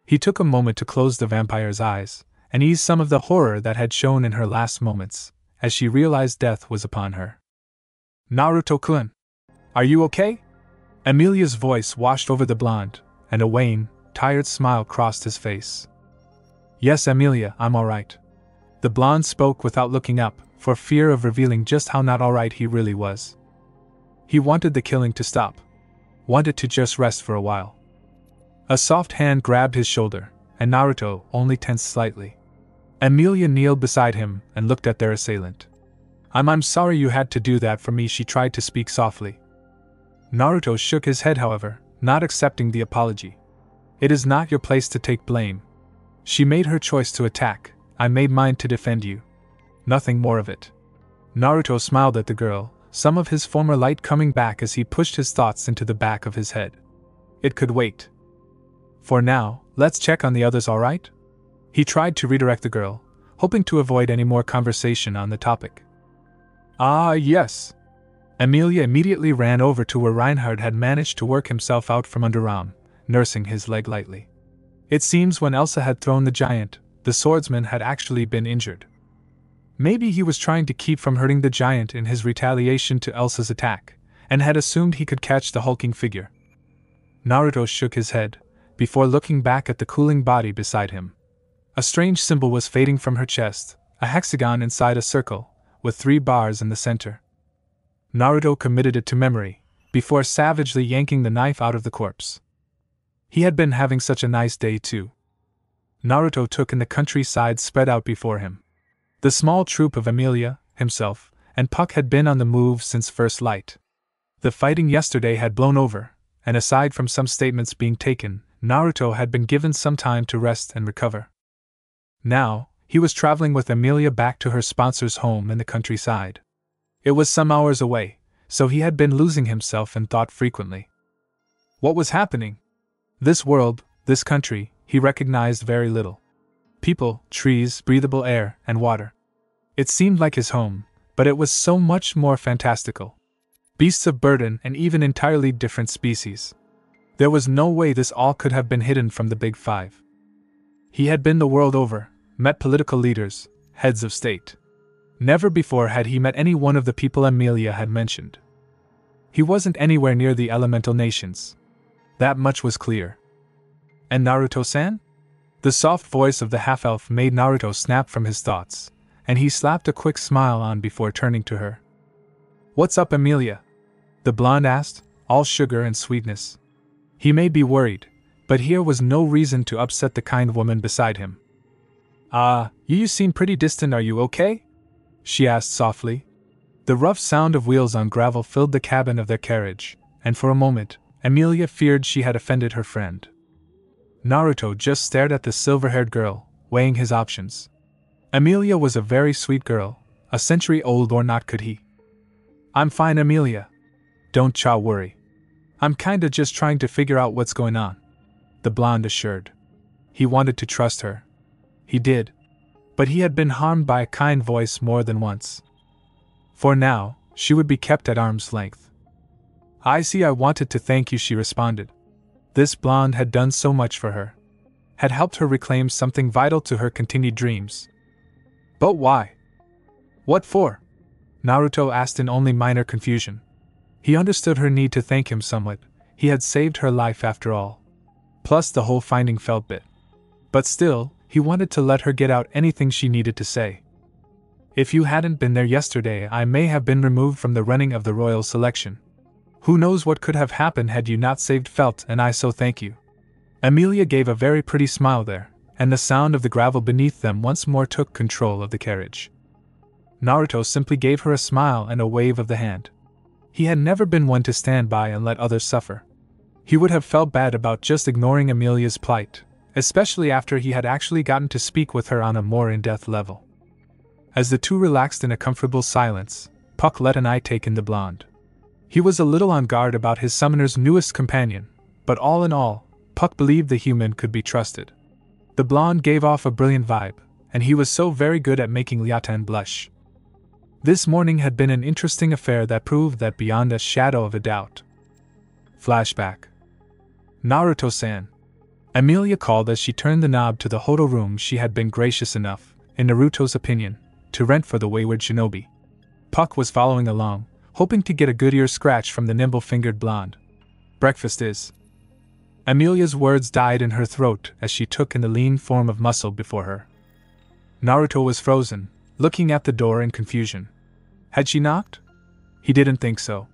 He took a moment to close the vampire's eyes, and ease some of the horror that had shown in her last moments, as she realized death was upon her. Naruto-kun, are you okay? Emilia's voice washed over the blonde, and a wan, tired smile crossed his face. Yes, Emilia, I'm alright. The blonde spoke without looking up, for fear of revealing just how not alright he really was. He wanted the killing to stop. Wanted to just rest for a while. A soft hand grabbed his shoulder, and Naruto only tensed slightly. Emilia kneeled beside him and looked at their assailant. I'm sorry you had to do that for me, she tried to speak softly. Naruto shook his head, however, not accepting the apology. It is not your place to take blame. She made her choice to attack, I made mine to defend you. Nothing more of it. Naruto smiled at the girl, some of his former light coming back as he pushed his thoughts into the back of his head. It could wait. For now, let's check on the others, alright? He tried to redirect the girl, hoping to avoid any more conversation on the topic. Ah, yes. Emilia immediately ran over to where Reinhard had managed to work himself out from under Ram, nursing his leg lightly. It seems when Elsa had thrown the giant, the swordsman had actually been injured. Maybe he was trying to keep from hurting the giant in his retaliation to Elsa's attack, and had assumed he could catch the hulking figure. Naruto shook his head, before looking back at the cooling body beside him. A strange symbol was fading from her chest, a hexagon inside a circle, with 3 bars in the center. Naruto committed it to memory, before savagely yanking the knife out of the corpse. He had been having such a nice day too. Naruto took in the countryside spread out before him. The small troop of Emilia, himself, and Puck had been on the move since first light. The fighting yesterday had blown over, and aside from some statements being taken, Naruto had been given some time to rest and recover. Now, he was traveling with Emilia back to her sponsor's home in the countryside. It was some hours away, so he had been losing himself in thought frequently. What was happening? This world, this country, he recognized very little. People, trees, breathable air, and water. It seemed like his home, but it was so much more fantastical. Beasts of burden and even entirely different species. There was no way this all could have been hidden from the Big Five. He had been the world over, met political leaders, heads of state. Never before had he met any one of the people Emilia had mentioned. He wasn't anywhere near the elemental nations. That much was clear. And Naruto-san? The soft voice of the half-elf made Naruto snap from his thoughts, and he slapped a quick smile on before turning to her. What's up, Emilia? The blonde asked, all sugar and sweetness. He may be worried, but here was no reason to upset the kind woman beside him. You seem pretty distant, are you okay? She asked softly. The rough sound of wheels on gravel filled the cabin of their carriage, and for a moment, Emilia feared she had offended her friend. Naruto just stared at the silver-haired girl, weighing his options. Emilia was a very sweet girl, a century old or not could he. I'm fine, Emilia. Don't cha worry. I'm kinda just trying to figure out what's going on, the blonde assured. He wanted to trust her. He did. But he had been harmed by a kind voice more than once. For now, she would be kept at arm's length. I see, I wanted to thank you, she responded. This blonde had done so much for her. Had helped her reclaim something vital to her continued dreams. But why? What for? Naruto asked in only minor confusion. He understood her need to thank him somewhat. He had saved her life after all. Plus the whole finding felt bit. But still, he wanted to let her get out anything she needed to say. If you hadn't been there yesterday, I may have been removed from the running of the royal selection. Who knows what could have happened had you not saved Felt and I, so thank you. Emilia gave a very pretty smile there, and the sound of the gravel beneath them once more took control of the carriage. Naruto simply gave her a smile and a wave of the hand. He had never been one to stand by and let others suffer. He would have felt bad about just ignoring Emilia's plight, especially after he had actually gotten to speak with her on a more in-depth level. As the two relaxed in a comfortable silence, Puck let an eye take in the blonde. He was a little on guard about his summoner's newest companion, but all in all, Puck believed the human could be trusted. The blonde gave off a brilliant vibe, and he was so very good at making Liatan blush. This morning had been an interesting affair that proved that beyond a shadow of a doubt. Flashback. Naruto-san. Emilia called as she turned the knob to the hodo room she had been gracious enough, in Naruto's opinion, to rent for the wayward shinobi. Puck was following along, hoping to get a good ear scratch from the nimble-fingered blonde. Breakfast is. Emilia's words died in her throat as she took in the lean form of muscle before her. Naruto was frozen, looking at the door in confusion. Had she knocked? He didn't think so.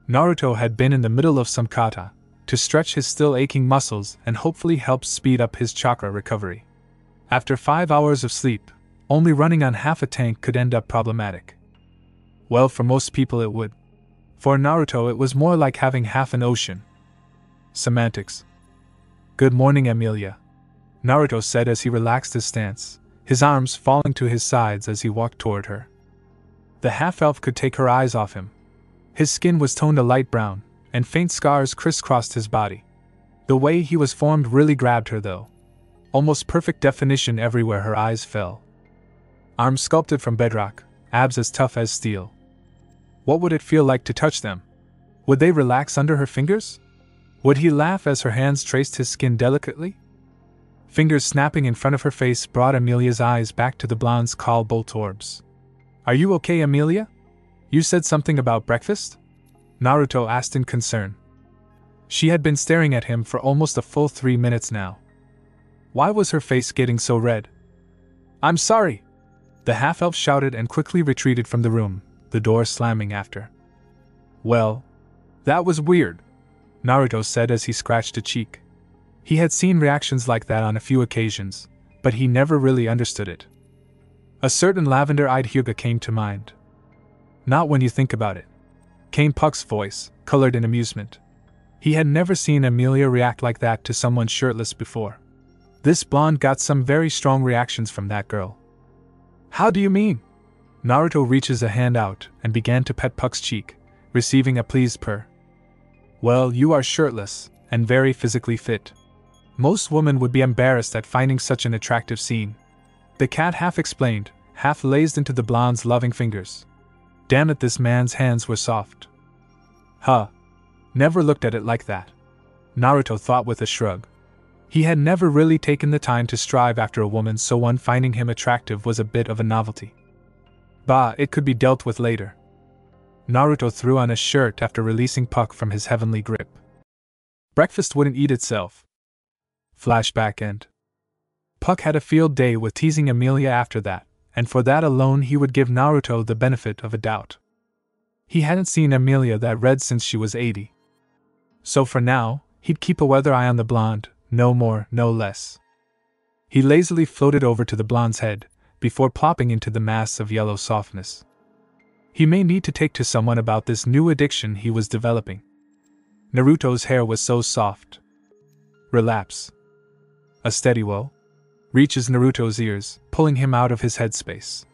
Naruto had been in the middle of some kata, to stretch his still aching muscles and hopefully help speed up his chakra recovery. After 5 hours of sleep, only running on half a tank could end up problematic. Well, for most people it would. For Naruto it was more like having half an ocean. Semantics. Good morning, Emilia, Naruto said as he relaxed his stance, his arms falling to his sides as he walked toward her. The half-elf could take her eyes off him. His skin was toned a light brown, and faint scars crisscrossed his body. The way he was formed really grabbed her, though. Almost perfect definition everywhere her eyes fell. Arms sculpted from bedrock, abs as tough as steel. What would it feel like to touch them? Would they relax under her fingers? Would he laugh as her hands traced his skin delicately? Fingers snapping in front of her face brought Emilia's eyes back to the blonde's cobalt orbs. Are you okay, Emilia? You said something about breakfast? Naruto asked in concern. She had been staring at him for almost a full 3 minutes now. Why was her face getting so red? I'm sorry! The half-elf shouted and quickly retreated from the room, the door slamming after. Well, that was weird, Naruto said as he scratched a cheek. He had seen reactions like that on a few occasions, but he never really understood it. A certain lavender-eyed Hyuga came to mind. Not when you think about it, came Puck's voice, colored in amusement. He had never seen Emilia react like that to someone shirtless before. This blonde got some very strong reactions from that girl. How do you mean? Naruto reaches a hand out and began to pet Puck's cheek, receiving a pleased purr. Well, you are shirtless, and very physically fit. Most women would be embarrassed at finding such an attractive scene. The cat half explained, half lazed into the blonde's loving fingers. Damn it, this man's hands were soft. Huh. Never looked at it like that, Naruto thought with a shrug. He had never really taken the time to strive after a woman, so one finding him attractive was a bit of a novelty. Bah, it could be dealt with later. Naruto threw on a shirt after releasing Puck from his heavenly grip. Breakfast wouldn't eat itself. Flashback end. Puck had a field day with teasing Emilia after that, and for that alone he would give Naruto the benefit of a doubt. He hadn't seen Emilia that red since she was 80. So for now, he'd keep a weather eye on the blonde, no more, no less. He lazily floated over to the blonde's head, before plopping into the mass of yellow softness. He may need to take to someone about this new addiction he was developing. Naruto's hair was so soft. Relapse. A steady woe reaches Naruto's ears, pulling him out of his headspace.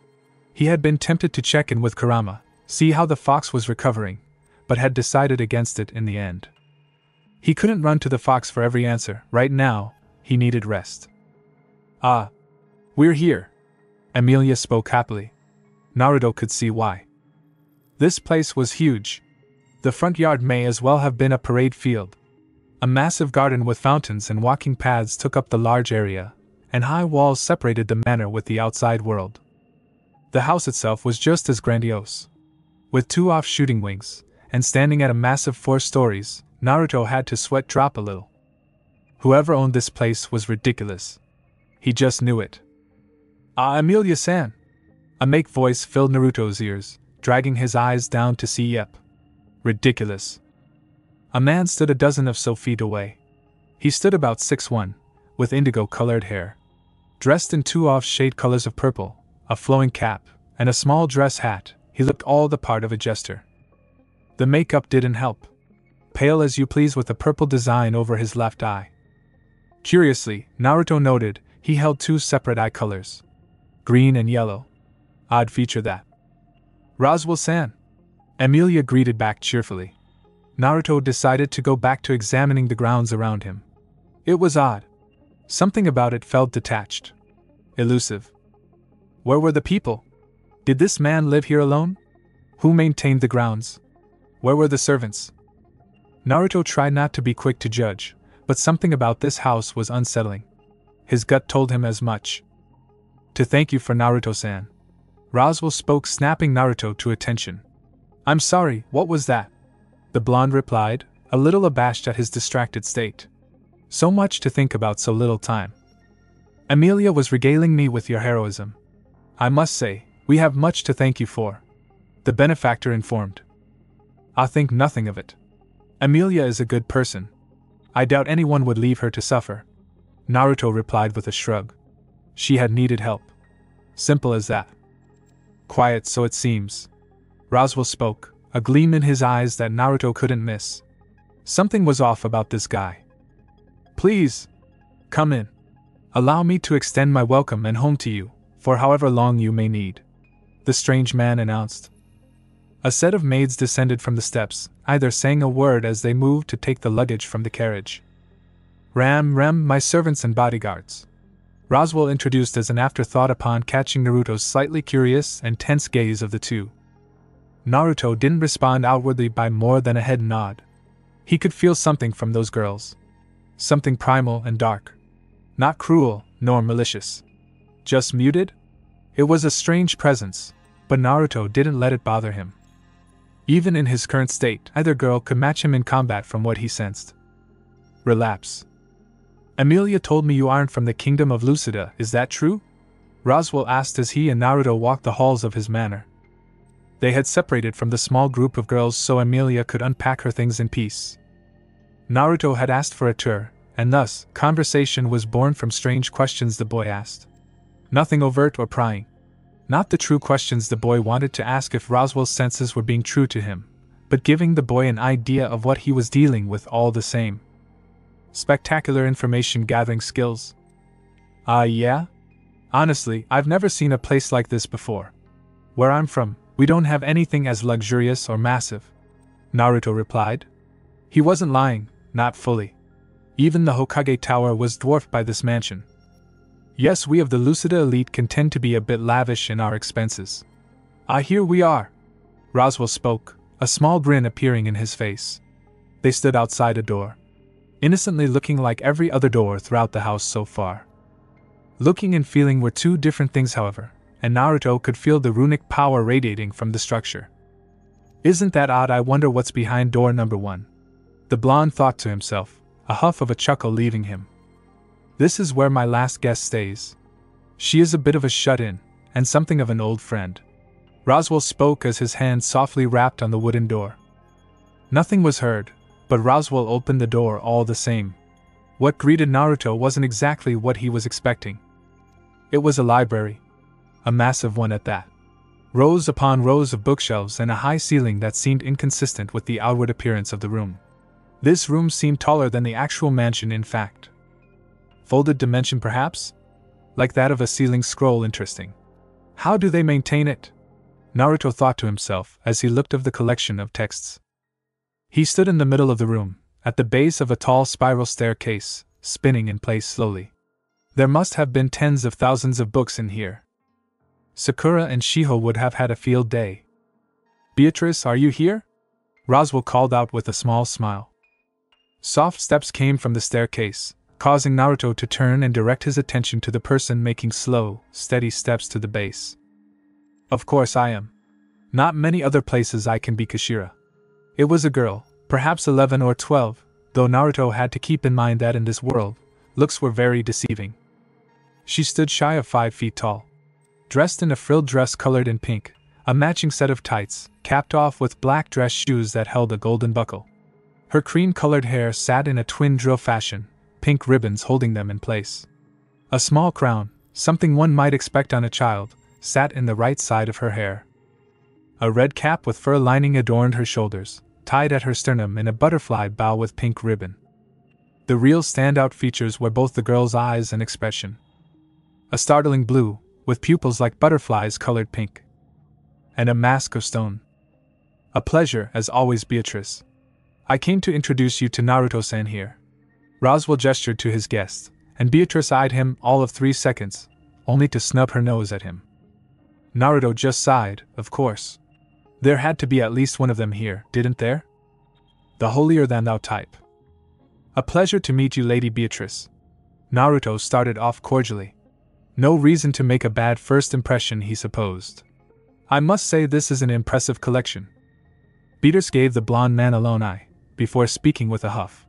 He had been tempted to check in with Kurama, see how the fox was recovering, but had decided against it in the end. He couldn't run to the fox for every answer. Right now, he needed rest. Ah, we're here. Emilia spoke happily. Naruto could see why. This place was huge. The front yard may as well have been a parade field. A massive garden with fountains and walking paths took up the large area, and high walls separated the manor with the outside world. The house itself was just as grandiose. With 2 off-shooting wings, and standing at a massive 4 stories, Naruto had to sweat drop a little. Whoever owned this place was ridiculous. He just knew it. Ah, Emilia-san! A make voice filled Naruto's ears, dragging his eyes down to see Yep. Ridiculous. A man stood a dozen or so feet away. He stood about 6'1", with indigo-colored hair. Dressed in 2 off-shade colors of purple, a flowing cap, and a small dress hat, he looked all the part of a jester. The makeup didn't help. Pale as you please with a purple design over his left eye. Curiously, Naruto noted, he held 2 separate eye colors. Green and yellow. Odd feature that. Roswell-san. Emilia greeted back cheerfully. Naruto decided to go back to examining the grounds around him. It was odd. Something about it felt detached. Elusive. Where were the people? Did this man live here alone? Who maintained the grounds? Where were the servants? Naruto tried not to be quick to judge, but something about this house was unsettling. His gut told him as much. To thank you for Naruto-san. Roswell spoke, snapping Naruto to attention. I'm sorry, what was that? The blonde replied, a little abashed at his distracted state. So much to think about so little time. Emilia was regaling me with your heroism. I must say, we have much to thank you for. The benefactor informed. I think nothing of it. Emilia is a good person. I doubt anyone would leave her to suffer. Naruto replied with a shrug. She had needed help. Simple as that. Quiet, so it seems. Roswell spoke, a gleam in his eyes that Naruto couldn't miss. Something was off about this guy. Please, come in. Allow me to extend my welcome and home to you, for however long you may need. The strange man announced. A set of maids descended from the steps, either saying a word as they moved to take the luggage from the carriage. Ram, my servants and bodyguards. Roswell introduced as an afterthought upon catching Naruto's slightly curious and tense gaze of the two. Naruto didn't respond outwardly by more than a head nod. He could feel something from those girls. Something primal and dark. Not cruel, nor malicious. Just muted? It was a strange presence, but Naruto didn't let it bother him. Even in his current state, either girl could match him in combat from what he sensed. Relapse. Emilia told me you aren't from the kingdom of Lucida, is that true? Roswell asked as he and Naruto walked the halls of his manor. They had separated from the small group of girls so Emilia could unpack her things in peace. Naruto had asked for a tour, and thus, conversation was born from strange questions the boy asked. Nothing overt or prying. Not the true questions the boy wanted to ask if Roswell's senses were being true to him, but giving the boy an idea of what he was dealing with all the same. Spectacular information gathering skills. Yeah? Honestly, I've never seen a place like this before. Where I'm from, we don't have anything as luxurious or massive. Naruto replied. He wasn't lying, not fully. Even the Hokage Tower was dwarfed by this mansion. Yes, we of the Lucida elite can tend to be a bit lavish in our expenses. Here we are. Roswell spoke, a small grin appearing in his face. They stood outside a door. Innocently looking like every other door throughout the house so far. Looking and feeling were two different things, however, and Naruto could feel the runic power radiating from the structure. Isn't that odd? I wonder what's behind door number 1. The blonde thought to himself, a huff of a chuckle leaving him. This is where my last guest stays. She is a bit of a shut-in, and something of an old friend. Roswell spoke as his hand softly rapped on the wooden door. Nothing was heard, but Roswell opened the door all the same. What greeted Naruto wasn't exactly what he was expecting. It was a library. A massive one at that. Rows upon rows of bookshelves and a high ceiling that seemed inconsistent with the outward appearance of the room. This room seemed taller than the actual mansion, in fact. Folded dimension perhaps? Like that of a ceiling scroll. Interesting. How do they maintain it? Naruto thought to himself as he looked of the collection of texts. He stood in the middle of the room, at the base of a tall spiral staircase, spinning in place slowly. There must have been tens of thousands of books in here. Sakura and Shiho would have had a field day. Beatrice, are you here? Roswell called out with a small smile. Soft steps came from the staircase, causing Naruto to turn and direct his attention to the person making slow, steady steps to the base. Of course I am. Not many other places I can be Kushira. It was a girl, perhaps 11 or 12, though Naruto had to keep in mind that in this world, looks were very deceiving. She stood shy of 5 feet tall. Dressed in a frilled dress colored in pink, a matching set of tights, capped off with black dress shoes that held a golden buckle. Her cream-colored hair sat in a twin drill fashion, pink ribbons holding them in place. A small crown, something one might expect on a child, sat in the right side of her hair. A red cap with fur lining adorned her shoulders, tied at her sternum in a butterfly bow with pink ribbon. The real standout features were both the girl's eyes and expression. A startling blue, with pupils like butterflies colored pink. And a mask of stone. A pleasure, as always, Beatrice. I came to introduce you to Naruto-san here. Roswell gestured to his guest, and Beatrice eyed him all of 3 seconds, only to snub her nose at him. Naruto just sighed, of course. There had to be at least one of them here, didn't there? The holier-than-thou type. A pleasure to meet you, Lady Beatrice. Naruto started off cordially. No reason to make a bad first impression, he supposed. I must say this is an impressive collection. Beatrice gave the blonde man a lone eye, before speaking with a huff.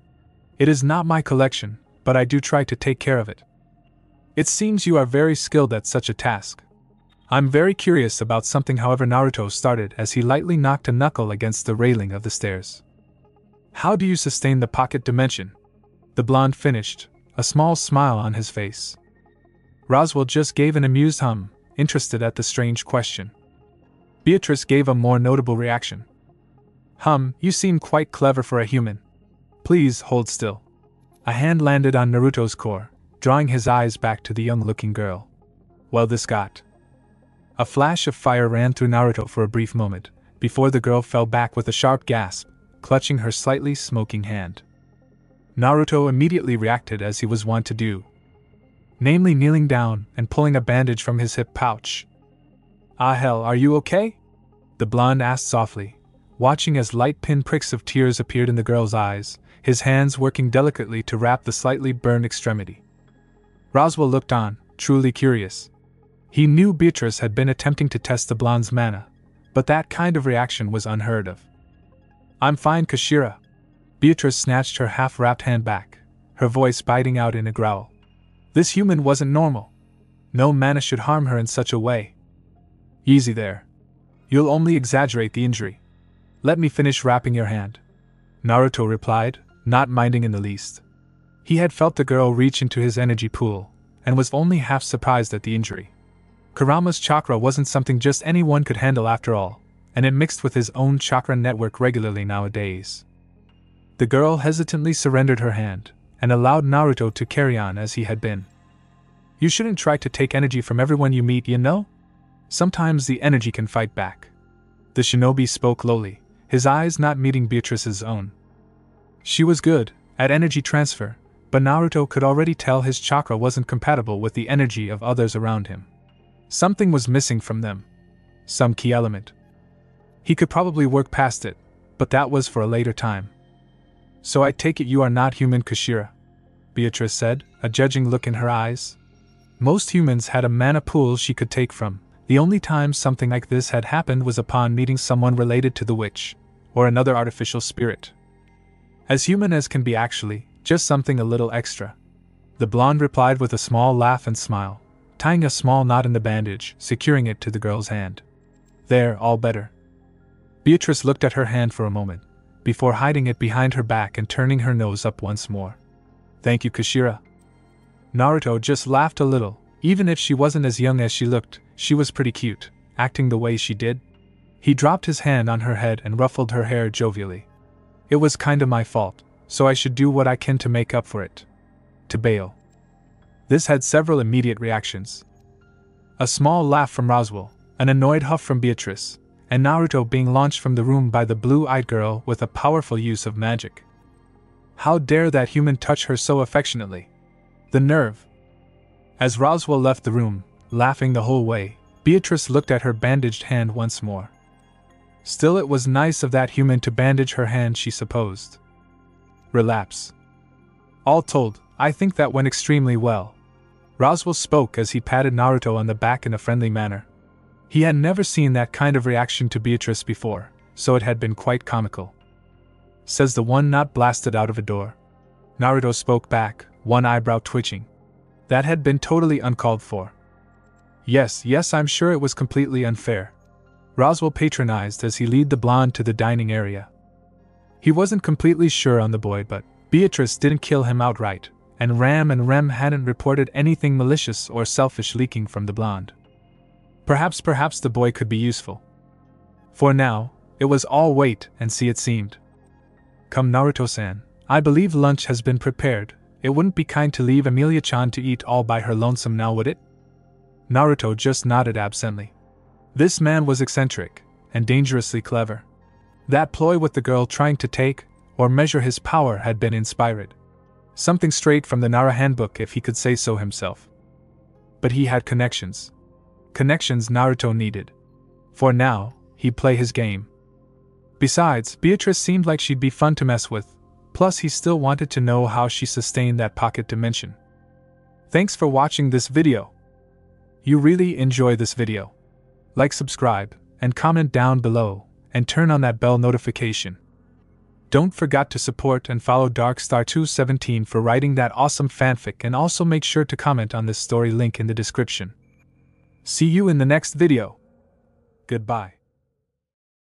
It is not my collection, but I do try to take care of it. It seems you are very skilled at such a task. I'm very curious about something. However, Naruto started as he lightly knocked a knuckle against the railing of the stairs. How do you sustain the pocket dimension? The blonde finished, a small smile on his face. Roswell just gave an amused hum, interested at the strange question. Beatrice gave a more notable reaction. You seem quite clever for a human. Please hold still. A hand landed on Naruto's core, drawing his eyes back to the young-looking girl. Well, this got. A flash of fire ran through Naruto for a brief moment, before the girl fell back with a sharp gasp, clutching her slightly smoking hand. Naruto immediately reacted as he was wont to do. Namely, kneeling down and pulling a bandage from his hip pouch. Ah hell, are you okay? The blonde asked softly, watching as light pinpricks of tears appeared in the girl's eyes, his hands working delicately to wrap the slightly burned extremity. Roswell looked on, truly curious. He knew Beatrice had been attempting to test the blonde's mana, but that kind of reaction was unheard of. I'm fine, Kushira. Beatrice snatched her half-wrapped hand back, her voice biting out in a growl. This human wasn't normal. No mana should harm her in such a way. Easy there. You'll only exaggerate the injury. Let me finish wrapping your hand. Naruto replied, not minding in the least. He had felt the girl reach into his energy pool, and was only half surprised at the injury. Kurama's chakra wasn't something just anyone could handle after all, and it mixed with his own chakra network regularly nowadays. The girl hesitantly surrendered her hand, and allowed Naruto to carry on as he had been. You shouldn't try to take energy from everyone you meet, you know? Sometimes the energy can fight back. The shinobi spoke lowly, his eyes not meeting Beatrice's own. She was good at energy transfer, but Naruto could already tell his chakra wasn't compatible with the energy of others around him. Something was missing from them. Some key element. He could probably work past it, but that was for a later time. So I take it you are not human, Kushira? Beatrice said, a judging look in her eyes. Most humans had a mana pool she could take from. The only time something like this had happened was upon meeting someone related to the witch, or another artificial spirit. As human as can be actually, just something a little extra. The blonde replied with a small laugh and smile, tying a small knot in the bandage, securing it to the girl's hand. There, all better. Beatrice looked at her hand for a moment, before hiding it behind her back and turning her nose up once more. Thank you, Kushira. Naruto just laughed a little. Even if she wasn't as young as she looked, she was pretty cute, acting the way she did. He dropped his hand on her head and ruffled her hair jovially. It was kinda my fault, so I should do what I can to make up for it. To bail. This had several immediate reactions. A small laugh from Roswell, an annoyed huff from Beatrice, and Naruto being launched from the room by the blue-eyed girl with a powerful use of magic. How dare that human touch her so affectionately? The nerve! As Roswell left the room, laughing the whole way, Beatrice looked at her bandaged hand once more. Still, it was nice of that human to bandage her hand, she supposed. Relapse. All told, I think that went extremely well. Roswell spoke as he patted Naruto on the back in a friendly manner. He had never seen that kind of reaction to Beatrice before, so it had been quite comical. Says the one not blasted out of a door. Naruto spoke back, one eyebrow twitching. That had been totally uncalled for. Yes, I'm sure it was completely unfair. Roswell patronized as he led the blonde to the dining area. He wasn't completely sure on the boy, but Beatrice didn't kill him outright, and Rem hadn't reported anything malicious or selfish leaking from the blonde. Perhaps the boy could be useful. For now, it was all wait and see, it seemed. Come, Naruto-san, I believe lunch has been prepared. It wouldn't be kind to leave Emilia-chan to eat all by her lonesome now, would it? Naruto just nodded absently. This man was eccentric, and dangerously clever. That ploy with the girl trying to take or measure his power had been inspired. Something straight from the Nara handbook, if he could say so himself. But he had connections. Connections Naruto needed. For now, he'd play his game. Besides, Beatrice seemed like she'd be fun to mess with, plus he still wanted to know how she sustained that pocket dimension. Thanks for watching this video. You really enjoy this video. Like, subscribe, and comment down below, and turn on that bell notification. Don't forget to support and follow Darkstar217 for writing that awesome fanfic, and also make sure to comment on this story, link in the description. See you in the next video. Goodbye.